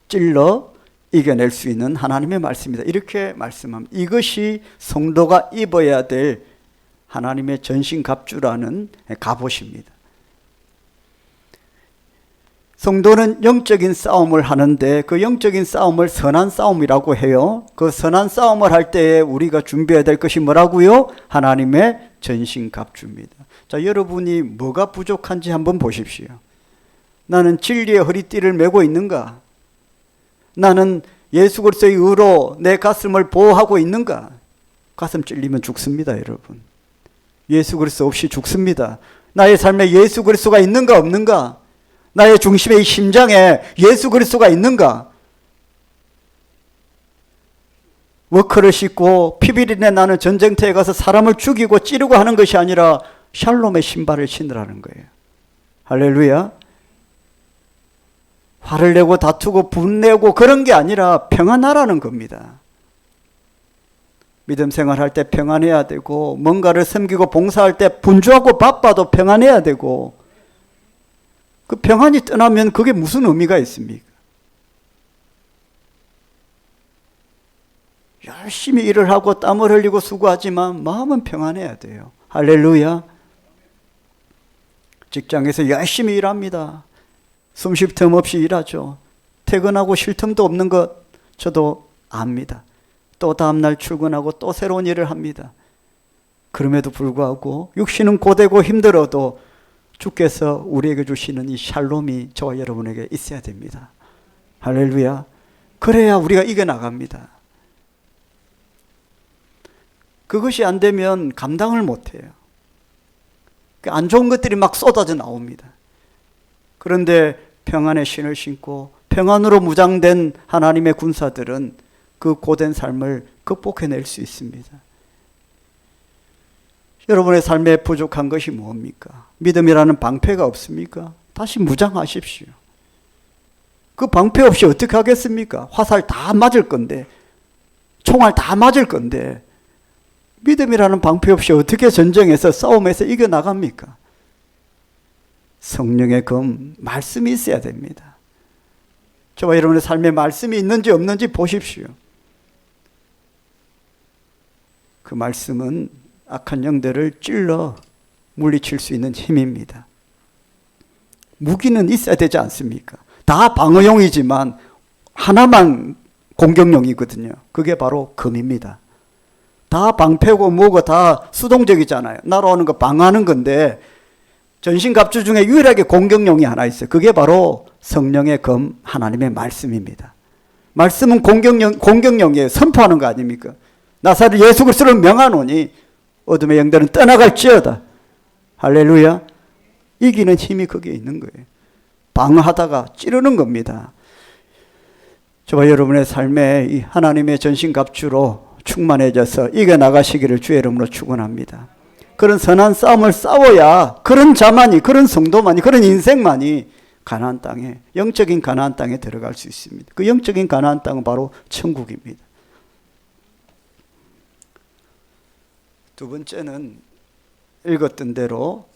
찔러 이겨낼 수 있는 하나님의 말씀이다. 이렇게 말씀합니다. 이것이 성도가 입어야 될 하나님의 전신갑주라는 갑옷입니다. 성도는 영적인 싸움을 하는데 그 영적인 싸움을 선한 싸움이라고 해요. 그 선한 싸움을 할 때에 우리가 준비해야 될 것이 뭐라고요? 하나님의 전신갑주입니다. 자, 여러분이 뭐가 부족한지 한번 보십시오. 나는 진리의 허리띠를 메고 있는가? 나는 예수 그리스도의 의로 내 가슴을 보호하고 있는가? 가슴 찔리면 죽습니다, 여러분. 예수 그리스도 없이 죽습니다. 나의 삶에 예수 그리스도가 있는가 없는가? 나의 중심의 심장에 예수 그리스도가 있는가? 워크를 싣고 피비린내 나는 전쟁터에 가서 사람을 죽이고 찌르고 하는 것이 아니라 샬롬의 신발을 신으라는 거예요. 할렐루야. 화를 내고 다투고 분내고 그런 게 아니라 평안하라는 겁니다. 믿음 생활할 때 평안해야 되고, 뭔가를 섬기고 봉사할 때 분주하고 바빠도 평안해야 되고, 그 평안이 떠나면 그게 무슨 의미가 있습니까? 열심히 일을 하고 땀을 흘리고 수고하지만 마음은 평안해야 돼요. 할렐루야. 직장에서 열심히 일합니다. 숨 쉴 틈 없이 일하죠. 퇴근하고 쉴 틈도 없는 것 저도 압니다. 또 다음날 출근하고 또 새로운 일을 합니다. 그럼에도 불구하고 육신은 고되고 힘들어도 주께서 우리에게 주시는 이 샬롬이 저와 여러분에게 있어야 됩니다. 할렐루야. 그래야 우리가 이겨나갑니다. 그것이 안 되면 감당을 못해요. 안 좋은 것들이 막 쏟아져 나옵니다. 그런데 평안의 신을 신고 평안으로 무장된 하나님의 군사들은 그 고된 삶을 극복해낼 수 있습니다. 여러분의 삶에 부족한 것이 뭡니까? 믿음이라는 방패가 없습니까? 다시 무장하십시오. 그 방패 없이 어떻게 하겠습니까? 화살 다 맞을 건데, 총알 다 맞을 건데, 믿음이라는 방패 없이 어떻게 전쟁에서 싸움에서 이겨나갑니까? 성령의 검, 말씀이 있어야 됩니다. 저와 여러분의 삶에 말씀이 있는지 없는지 보십시오. 그 말씀은 악한 영들을 찔러 물리칠 수 있는 힘입니다. 무기는 있어야 되지 않습니까? 다 방어용이지만 하나만 공격용이거든요. 그게 바로 검입니다. 다 방패고 뭐고 다 수동적이잖아요. 날아오는 거 방어하는 건데 전신갑주 중에 유일하게 공격용이 하나 있어요. 그게 바로 성령의 검, 하나님의 말씀입니다. 말씀은 공격용이에요. 선포하는 거 아닙니까? 나사렛 예수 그리스도를 명하노니 어둠의 영들은 떠나갈지어다. 할렐루야. 이기는 힘이 거기에 있는 거예요. 방어하다가 찌르는 겁니다. 저와 여러분의 삶에 이 하나님의 전신갑주로 충만해져서 이겨나가시기를 주의 이름으로 축원합니다. 그런 선한 싸움을 싸워야 그런 자만이, 그런 성도만이, 그런 인생만이 가나안 땅에, 영적인 가나안 땅에 들어갈 수 있습니다. 그 영적인 가나안 땅은 바로 천국입니다. 두 번째는 읽었던 대로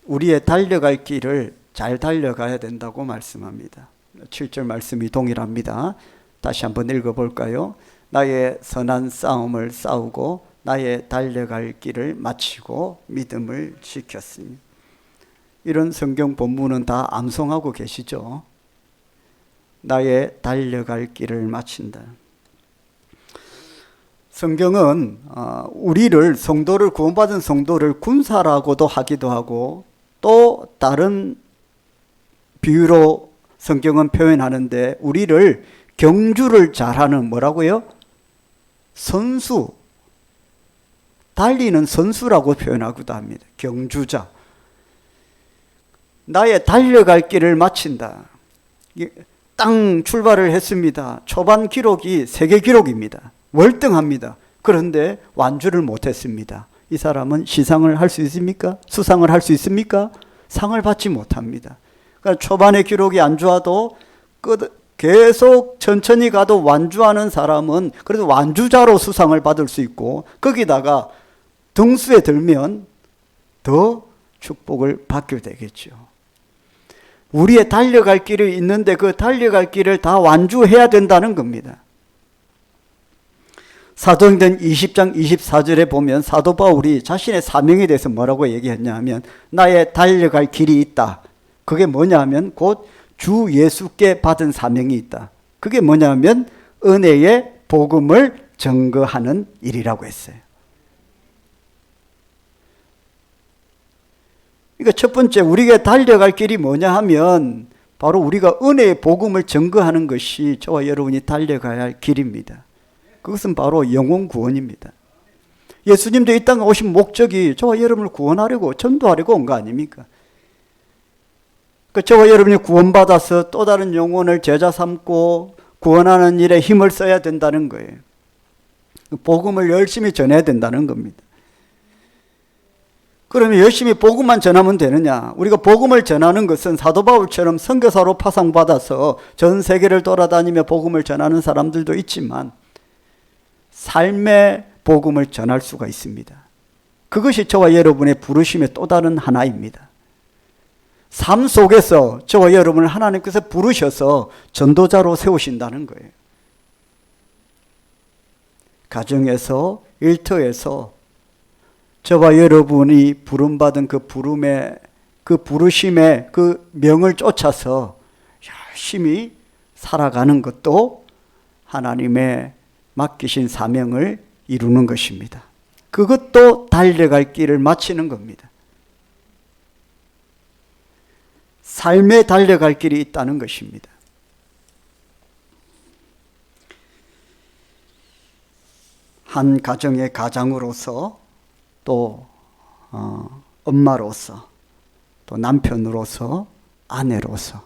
우리의 달려갈 길을 잘 달려가야 된다고 말씀합니다. 7절 말씀이 동일합니다. 다시 한번 읽어볼까요? 나의 선한 싸움을 싸우고 나의 달려갈 길을 마치고 믿음을 지켰으니. 이런 성경 본문은 다 암송하고 계시죠? 나의 달려갈 길을 마친다. 성경은 우리를, 성도를, 구원받은 성도를 군사라고도 하기도 하고 또 다른 비유로 성경은 표현하는데 우리를 경주를 잘하는 뭐라고요? 선수, 달리는 선수라고 표현하기도 합니다. 경주자. 나의 달려갈 길을 마친다. 땅 출발을 했습니다. 초반 기록이 세계 기록입니다. 월등합니다. 그런데 완주를 못했습니다. 이 사람은 시상을 할 수 있습니까? 수상을 할 수 있습니까? 상을 받지 못합니다. 그러니까 초반의 기록이 안 좋아도 계속 천천히 가도 완주하는 사람은 그래도 완주자로 수상을 받을 수 있고 거기다가 등수에 들면 더 축복을 받게 되겠죠. 우리의 달려갈 길이 있는데 그 달려갈 길을 다 완주해야 된다는 겁니다. 사도행전 20장 24절에 보면 사도 바울이 자신의 사명에 대해서 뭐라고 얘기했냐 하면 나의 달려갈 길이 있다. 그게 뭐냐 하면 곧 주 예수께 받은 사명이 있다. 그게 뭐냐 하면 은혜의 복음을 증거하는 일이라고 했어요. 그러니까 첫 번째 우리가 달려갈 길이 뭐냐 하면 바로 우리가 은혜의 복음을 증거하는 것이 저와 여러분이 달려가야 할 길입니다. 그것은 바로 영혼 구원입니다. 예수님도 이 땅에 오신 목적이 저와 여러분을 구원하려고 전도하려고 온 거 아닙니까? 저와 여러분이 구원받아서 또 다른 영혼을 제자 삼고 구원하는 일에 힘을 써야 된다는 거예요. 복음을 열심히 전해야 된다는 겁니다. 그러면 열심히 복음만 전하면 되느냐? 우리가 복음을 전하는 것은 사도 바울처럼 선교사로 파송받아서 전 세계를 돌아다니며 복음을 전하는 사람들도 있지만 삶의 복음을 전할 수가 있습니다. 그것이 저와 여러분의 부르심의 또 다른 하나입니다. 삶 속에서 저와 여러분을 하나님께서 부르셔서 전도자로 세우신다는 거예요. 가정에서, 일터에서 저와 여러분이 부름받은 그 부름의, 그 부르심의 그 명을 쫓아서 열심히 살아가는 것도 하나님의 맡기신 사명을 이루는 것입니다. 그것도 달려갈 길을 마치는 겁니다. 삶에 달려갈 길이 있다는 것입니다. 한 가정의 가장으로서 또 엄마로서 또 남편으로서 아내로서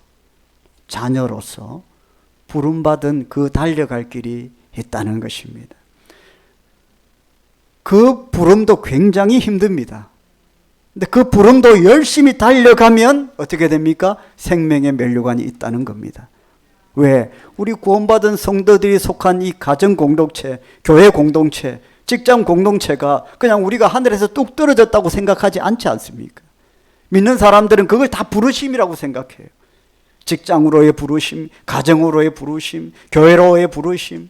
자녀로서 부름받은 그 달려갈 길이 있다는 것입니다. 그 부름도 굉장히 힘듭니다. 근데 그 부름도 열심히 달려가면 어떻게 됩니까? 생명의 면류관이 있다는 겁니다. 왜? 우리 구원받은 성도들이 속한 이 가정 공동체, 교회 공동체, 직장 공동체가 그냥 우리가 하늘에서 뚝 떨어졌다고 생각하지 않지 않습니까? 믿는 사람들은 그걸 다 부르심이라고 생각해요. 직장으로의 부르심, 가정으로의 부르심, 교회로의 부르심.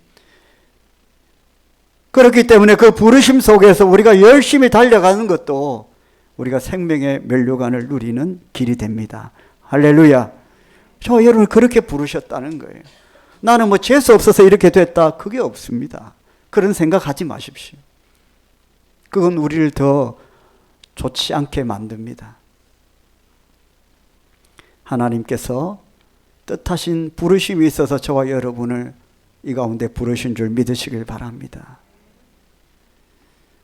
그렇기 때문에 그 부르심 속에서 우리가 열심히 달려가는 것도 우리가 생명의 면류관을 누리는 길이 됩니다. 할렐루야. 저 여러분을 그렇게 부르셨다는 거예요. 나는 뭐 재수 없어서 이렇게 됐다. 그게 없습니다. 그런 생각하지 마십시오. 그건 우리를 더 좋지 않게 만듭니다. 하나님께서 뜻하신 부르심이 있어서 저와 여러분을 이 가운데 부르신 줄 믿으시길 바랍니다.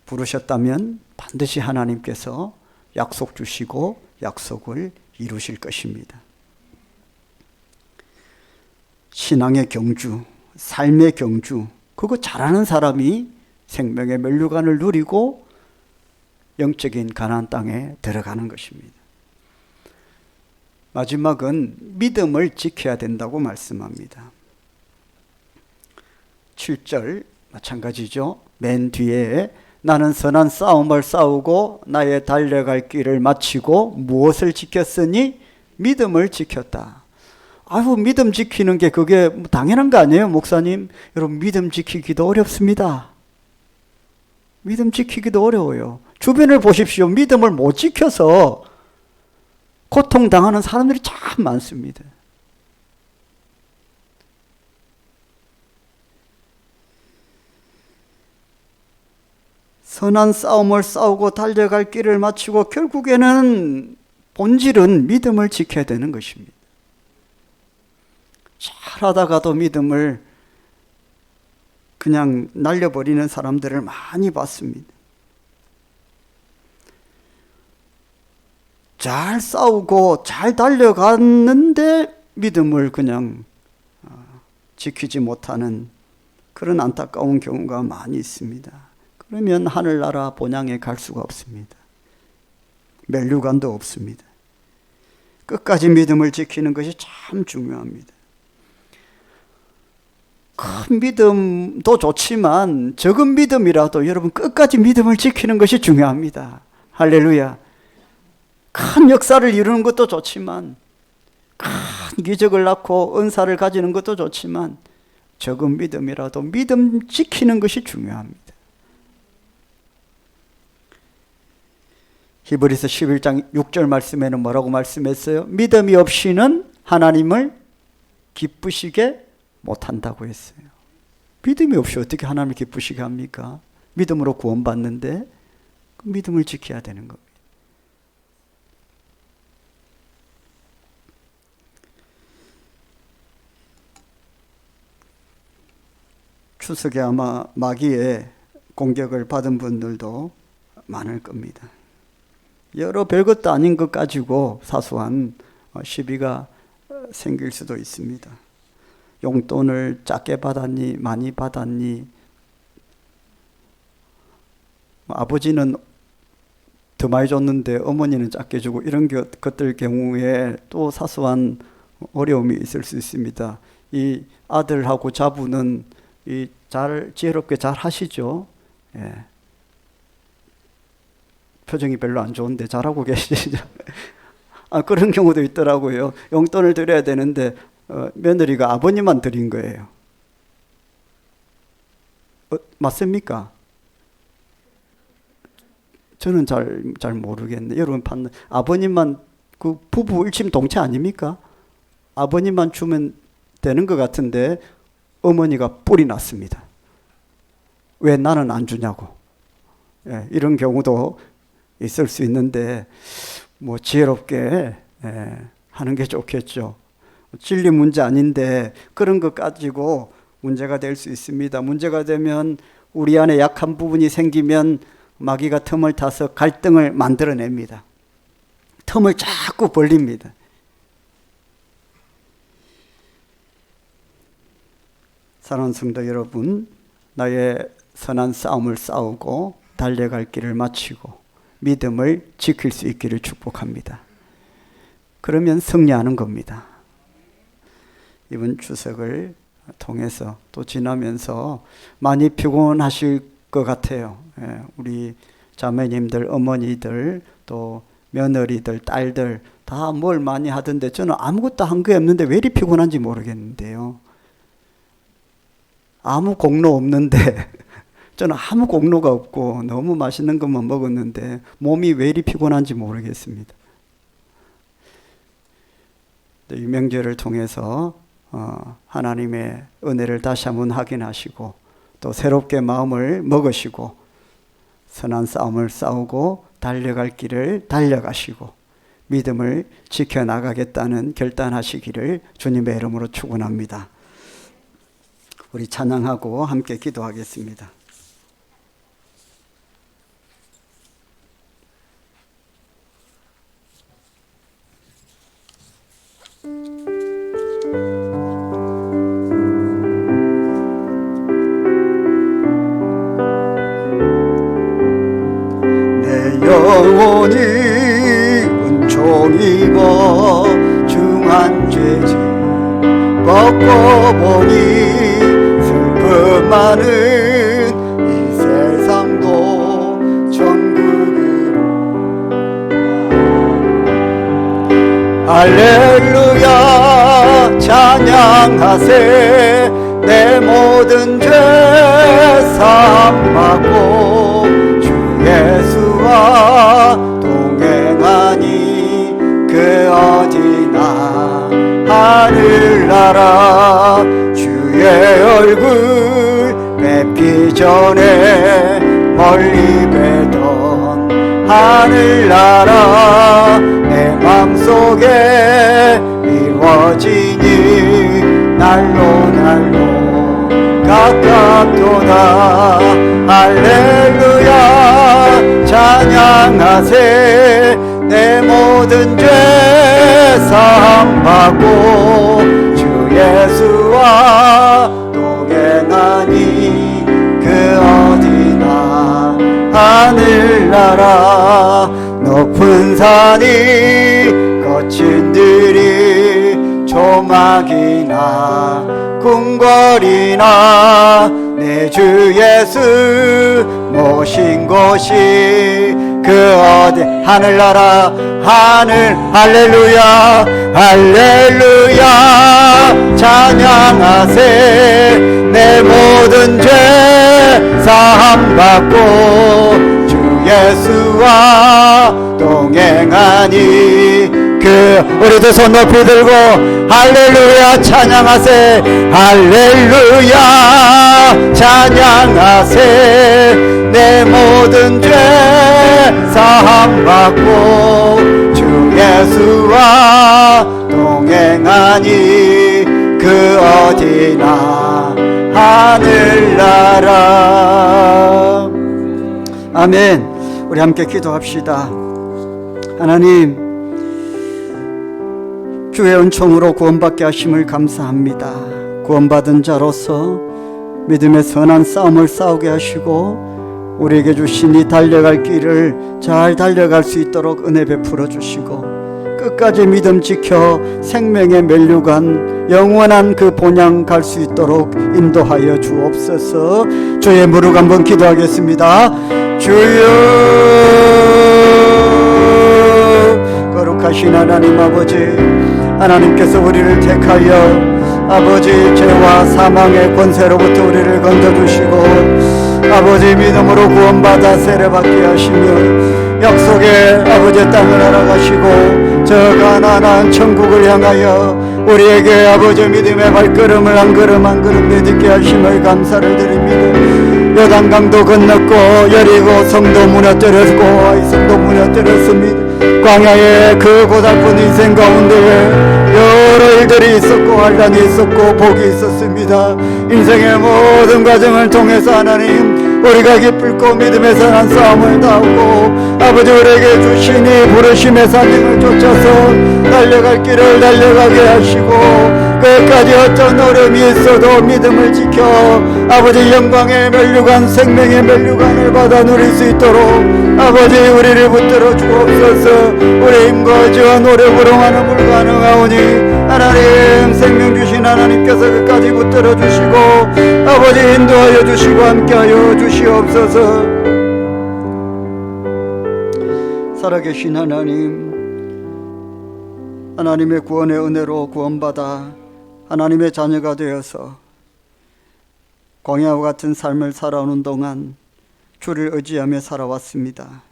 부르셨다면 반드시 하나님께서 약속 주시고 약속을 이루실 것입니다. 신앙의 경주, 삶의 경주, 그거 잘하는 사람이 생명의 면류관을 누리고 영적인 가나안 땅에 들어가는 것입니다. 마지막은 믿음을 지켜야 된다고 말씀합니다. 7절 마찬가지죠. 맨 뒤에 나는 선한 싸움을 싸우고 나의 달려갈 길을 마치고 무엇을 지켰으니? 믿음을 지켰다. 아유, 믿음 지키는 게 그게 당연한 거 아니에요, 목사님? 여러분, 믿음 지키기도 어렵습니다. 믿음 지키기도 어려워요. 주변을 보십시오. 믿음을 못 지켜서 고통당하는 사람들이 참 많습니다. 선한 싸움을 싸우고 달려갈 길을 마치고 결국에는 본질은 믿음을 지켜야 되는 것입니다. 잘하다가도 믿음을 그냥 날려버리는 사람들을 많이 봤습니다. 잘 싸우고 잘 달려갔는데 믿음을 그냥 지키지 못하는 그런 안타까운 경우가 많이 있습니다. 그러면 하늘나라 본향에 갈 수가 없습니다. 면류관도 없습니다. 끝까지 믿음을 지키는 것이 참 중요합니다. 큰 믿음도 좋지만 적은 믿음이라도 여러분 끝까지 믿음을 지키는 것이 중요합니다. 할렐루야. 큰 역사를 이루는 것도 좋지만 큰 기적을 낳고 은사를 가지는 것도 좋지만 적은 믿음이라도 믿음 지키는 것이 중요합니다. 히브리서 11장 6절 말씀에는 뭐라고 말씀했어요? 믿음이 없이는 하나님을 기쁘시게 못한다고 했어요. 믿음이 없이 어떻게 하나님을 기쁘시게 합니까? 믿음으로 구원받는데 그 믿음을 지켜야 되는 겁니다. 추석에 아마 마귀의 공격을 받은 분들도 많을 겁니다. 여러 별것도 아닌 것 가지고 사소한 시비가 생길 수도 있습니다. 용돈을 작게 받았니 많이 받았니, 아버지는 더 많이 줬는데 어머니는 작게 주고, 이런 것들 경우에 또 사소한 어려움이 있을 수 있습니다. 이 아들하고 자부는 잘 지혜롭게 잘 하시죠. 예. 표정이 별로 안 좋은데 잘하고 계시죠. 그런 경우도 있더라고요. 용돈을 드려야 되는데 며느리가 아버님만 드린 거예요. 맞습니까? 저는 잘 모르겠네. 여러분 판단. 아버님만, 그 부부 일심동체 아닙니까? 아버님만 주면 되는 것 같은데 어머니가 뿔이 났습니다. 왜 나는 안 주냐고. 예, 이런 경우도 있을 수 있는데 뭐 지혜롭게 하는 게 좋겠죠. 진리 문제 아닌데 그런 것 가지고 문제가 될 수 있습니다. 문제가 되면 우리 안에 약한 부분이 생기면 마귀가 틈을 타서 갈등을 만들어냅니다. 틈을 자꾸 벌립니다. 사랑하는 성도 여러분, 나의 선한 싸움을 싸우고 달려갈 길을 마치고 믿음을 지킬 수 있기를 축복합니다. 그러면 승리하는 겁니다. 이번 추석을 통해서 또 지나면서 많이 피곤하실 것 같아요. 우리 자매님들, 어머니들, 또 며느리들, 딸들 다 뭘 많이 하던데 저는 아무것도 한 게 없는데 왜 이리 피곤한지 모르겠는데요. 아무 공로 없는데 저는 아무 공로가 없고 너무 맛있는 것만 먹었는데 몸이 왜 이리 피곤한지 모르겠습니다. 이 명절을 통해서 하나님의 은혜를 다시 한번 확인하시고 또 새롭게 마음을 먹으시고 선한 싸움을 싸우고 달려갈 길을 달려가시고 믿음을 지켜나가겠다는 결단하시기를 주님의 이름으로 축원합니다. 우리 찬양하고 함께 기도하겠습니다. 영혼이 은총이고 중한 죄지 벗고 보니 슬픔 많은 이 세상도 천국으로 할렐루야 찬양하세 내 모든 죄 사함 받고 주 예수와 동행하니 그 어디나 하늘나라 주의 얼굴 뵙기 전에 멀리 뵈던 하늘나라 내 맘속에 이루어지니 날로 가깝도다 할렐루야 찬양하세 내 모든 죄 사함 받고 주 예수와 동행하니 그 어디나 하늘나라 높은 산이 거친 들이 조막이나 궁궐이나 내 주 예수 모신 곳이 그 어디 하늘나라 하늘 할렐루야 할렐루야 찬양하세 내 모든 죄 사함 받고 주 예수와 동행하니 그 우리도 손 높이 들고 할렐루야 찬양하세 할렐루야 찬양하세 내 모든 죄 사함 받고 주 예수와 동행하니 그 어디나 하늘나라 아멘. 우리 함께 기도합시다. 하나님 주의 은총으로 구원받게 하심을 감사합니다. 구원받은 자로서 믿음의 선한 싸움을 싸우게 하시고 우리에게 주신 이 달려갈 길을 잘 달려갈 수 있도록 은혜 베풀어 주시고 끝까지 믿음 지켜 생명의 면류관 영원한 그 본향 갈 수 있도록 인도하여 주옵소서. 주의 무릎 한번 기도하겠습니다. 주여 거룩하신 하나님 아버지 하나님께서 우리를 택하여 아버지 죄와 사망의 권세로부터 우리를 건져주시고 아버지 믿음으로 구원받아 세례받게 하시며 약속의 아버지의 땅을 알아가시고 저 가나안 천국을 향하여 우리에게 아버지 믿음의 발걸음을 한 걸음 한 걸음 내딛게 하심을 감사를 드립니다. 요단강도 건넜고 여리고 성도 무너뜨렸고 아이성도 무너뜨렸습니다. 광야의 그 고달픈 인생 가운데 여러 일들이 있었고 환난이 있었고 복이 있었습니다. 인생의 모든 과정을 통해서 하나님 우리가 기쁠고 믿음의 선한 싸움을 다하고 아버지 우리에게 주시니 부르심의 산행을 쫓아서 달려갈 길을 달려가게 하시고 끝까지 어떤 어려움이 있어도 믿음을 지켜 아버지 영광의 멸류관 생명의 멸류관을 받아 누릴 수 있도록 아버지 우리를 붙들어 주옵소서. 우리 힘과 의지와 노력으로 하는 불가능하오니 하나님 생명 주신 하나님께서 끝까지 붙들어 주시고 아버지 인도하여 주시고 함께하여 주시옵소서. 살아계신 하나님, 하나님의 구원의 은혜로 구원받아 하나님의 자녀가 되어서 광야와 같은 삶을 살아오는 동안 주를 의지하며 살아왔습니다.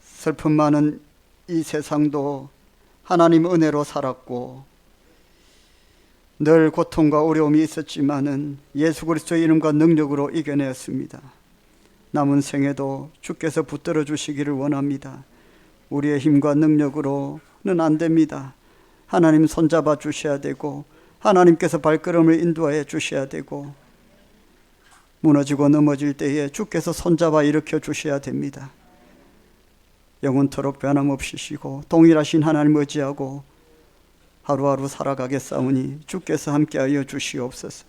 슬픔 많은 이 세상도 하나님 은혜로 살았고 늘 고통과 어려움이 있었지만은 예수 그리스도의 이름과 능력으로 이겨내었습니다. 남은 생에도 주께서 붙들어 주시기를 원합니다. 우리의 힘과 능력으로는 안 됩니다. 하나님 손잡아 주셔야 되고 하나님께서 발걸음을 인도하여 주셔야 되고 무너지고 넘어질 때에 주께서 손잡아 일으켜 주셔야 됩니다. 영원토록 변함없이 쉬고 동일하신 하나님 의지하고 하루하루 살아가겠사오니 주께서 함께하여 주시옵소서.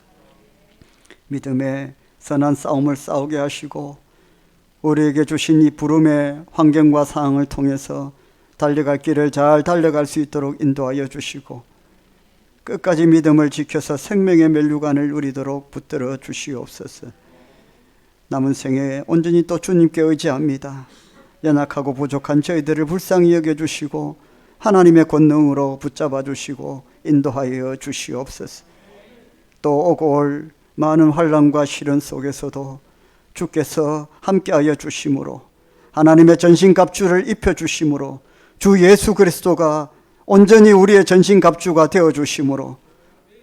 믿음의 선한 싸움을 싸우게 하시고 우리에게 주신 이 부름의 환경과 상황을 통해서 달려갈 길을 잘 달려갈 수 있도록 인도하여 주시고 끝까지 믿음을 지켜서 생명의 멸류관을 누리도록 붙들어 주시옵소서. 남은 생에 온전히 또 주님께 의지합니다. 연약하고 부족한 저희들을 불쌍히 여겨주시고 하나님의 권능으로 붙잡아 주시고 인도하여 주시옵소서. 또 오고 올 많은 환난과 시련 속에서도 주께서 함께하여 주심으로 하나님의 전신갑주를 입혀주심으로 주 예수 그리스도가 온전히 우리의 전신갑주가 되어주심으로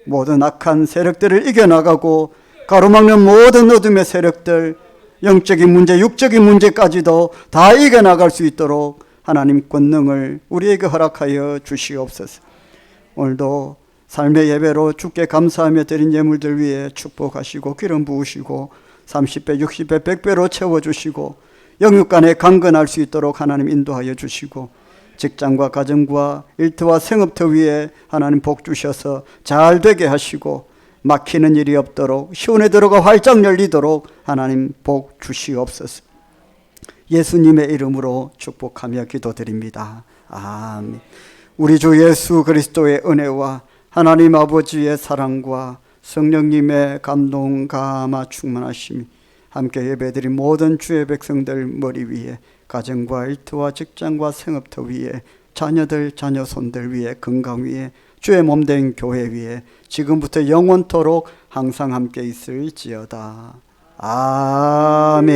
모든 악한 세력들을 이겨나가고 가로막는 모든 어둠의 세력들, 영적인 문제, 육적인 문제까지도 다 이겨나갈 수 있도록 하나님 권능을 우리에게 허락하여 주시옵소서. 오늘도 삶의 예배로 주께 감사하며 드린 예물들 위에 축복하시고 기름 부으시고 30배, 60배, 100배로 채워주시고 영육간에 강건할 수 있도록 하나님 인도하여 주시고 직장과 가정과 일터와 생업터 위에 하나님 복 주셔서 잘 되게 하시고 막히는 일이 없도록 시온에 들어가 활짝 열리도록 하나님 복 주시옵소서. 예수님의 이름으로 축복하며 기도드립니다. 아멘. 우리 주 예수 그리스도의 은혜와 하나님 아버지의 사랑과 성령님의 감동 감화 충만하심이 함께 예배드린 모든 주의 백성들 머리 위에 가정과 일터와 직장과 생업터 위에 자녀들 자녀손들 위에 건강 위에 주의 몸된 교회 위에 지금부터 영원토록 항상 함께 있을지어다. 아멘.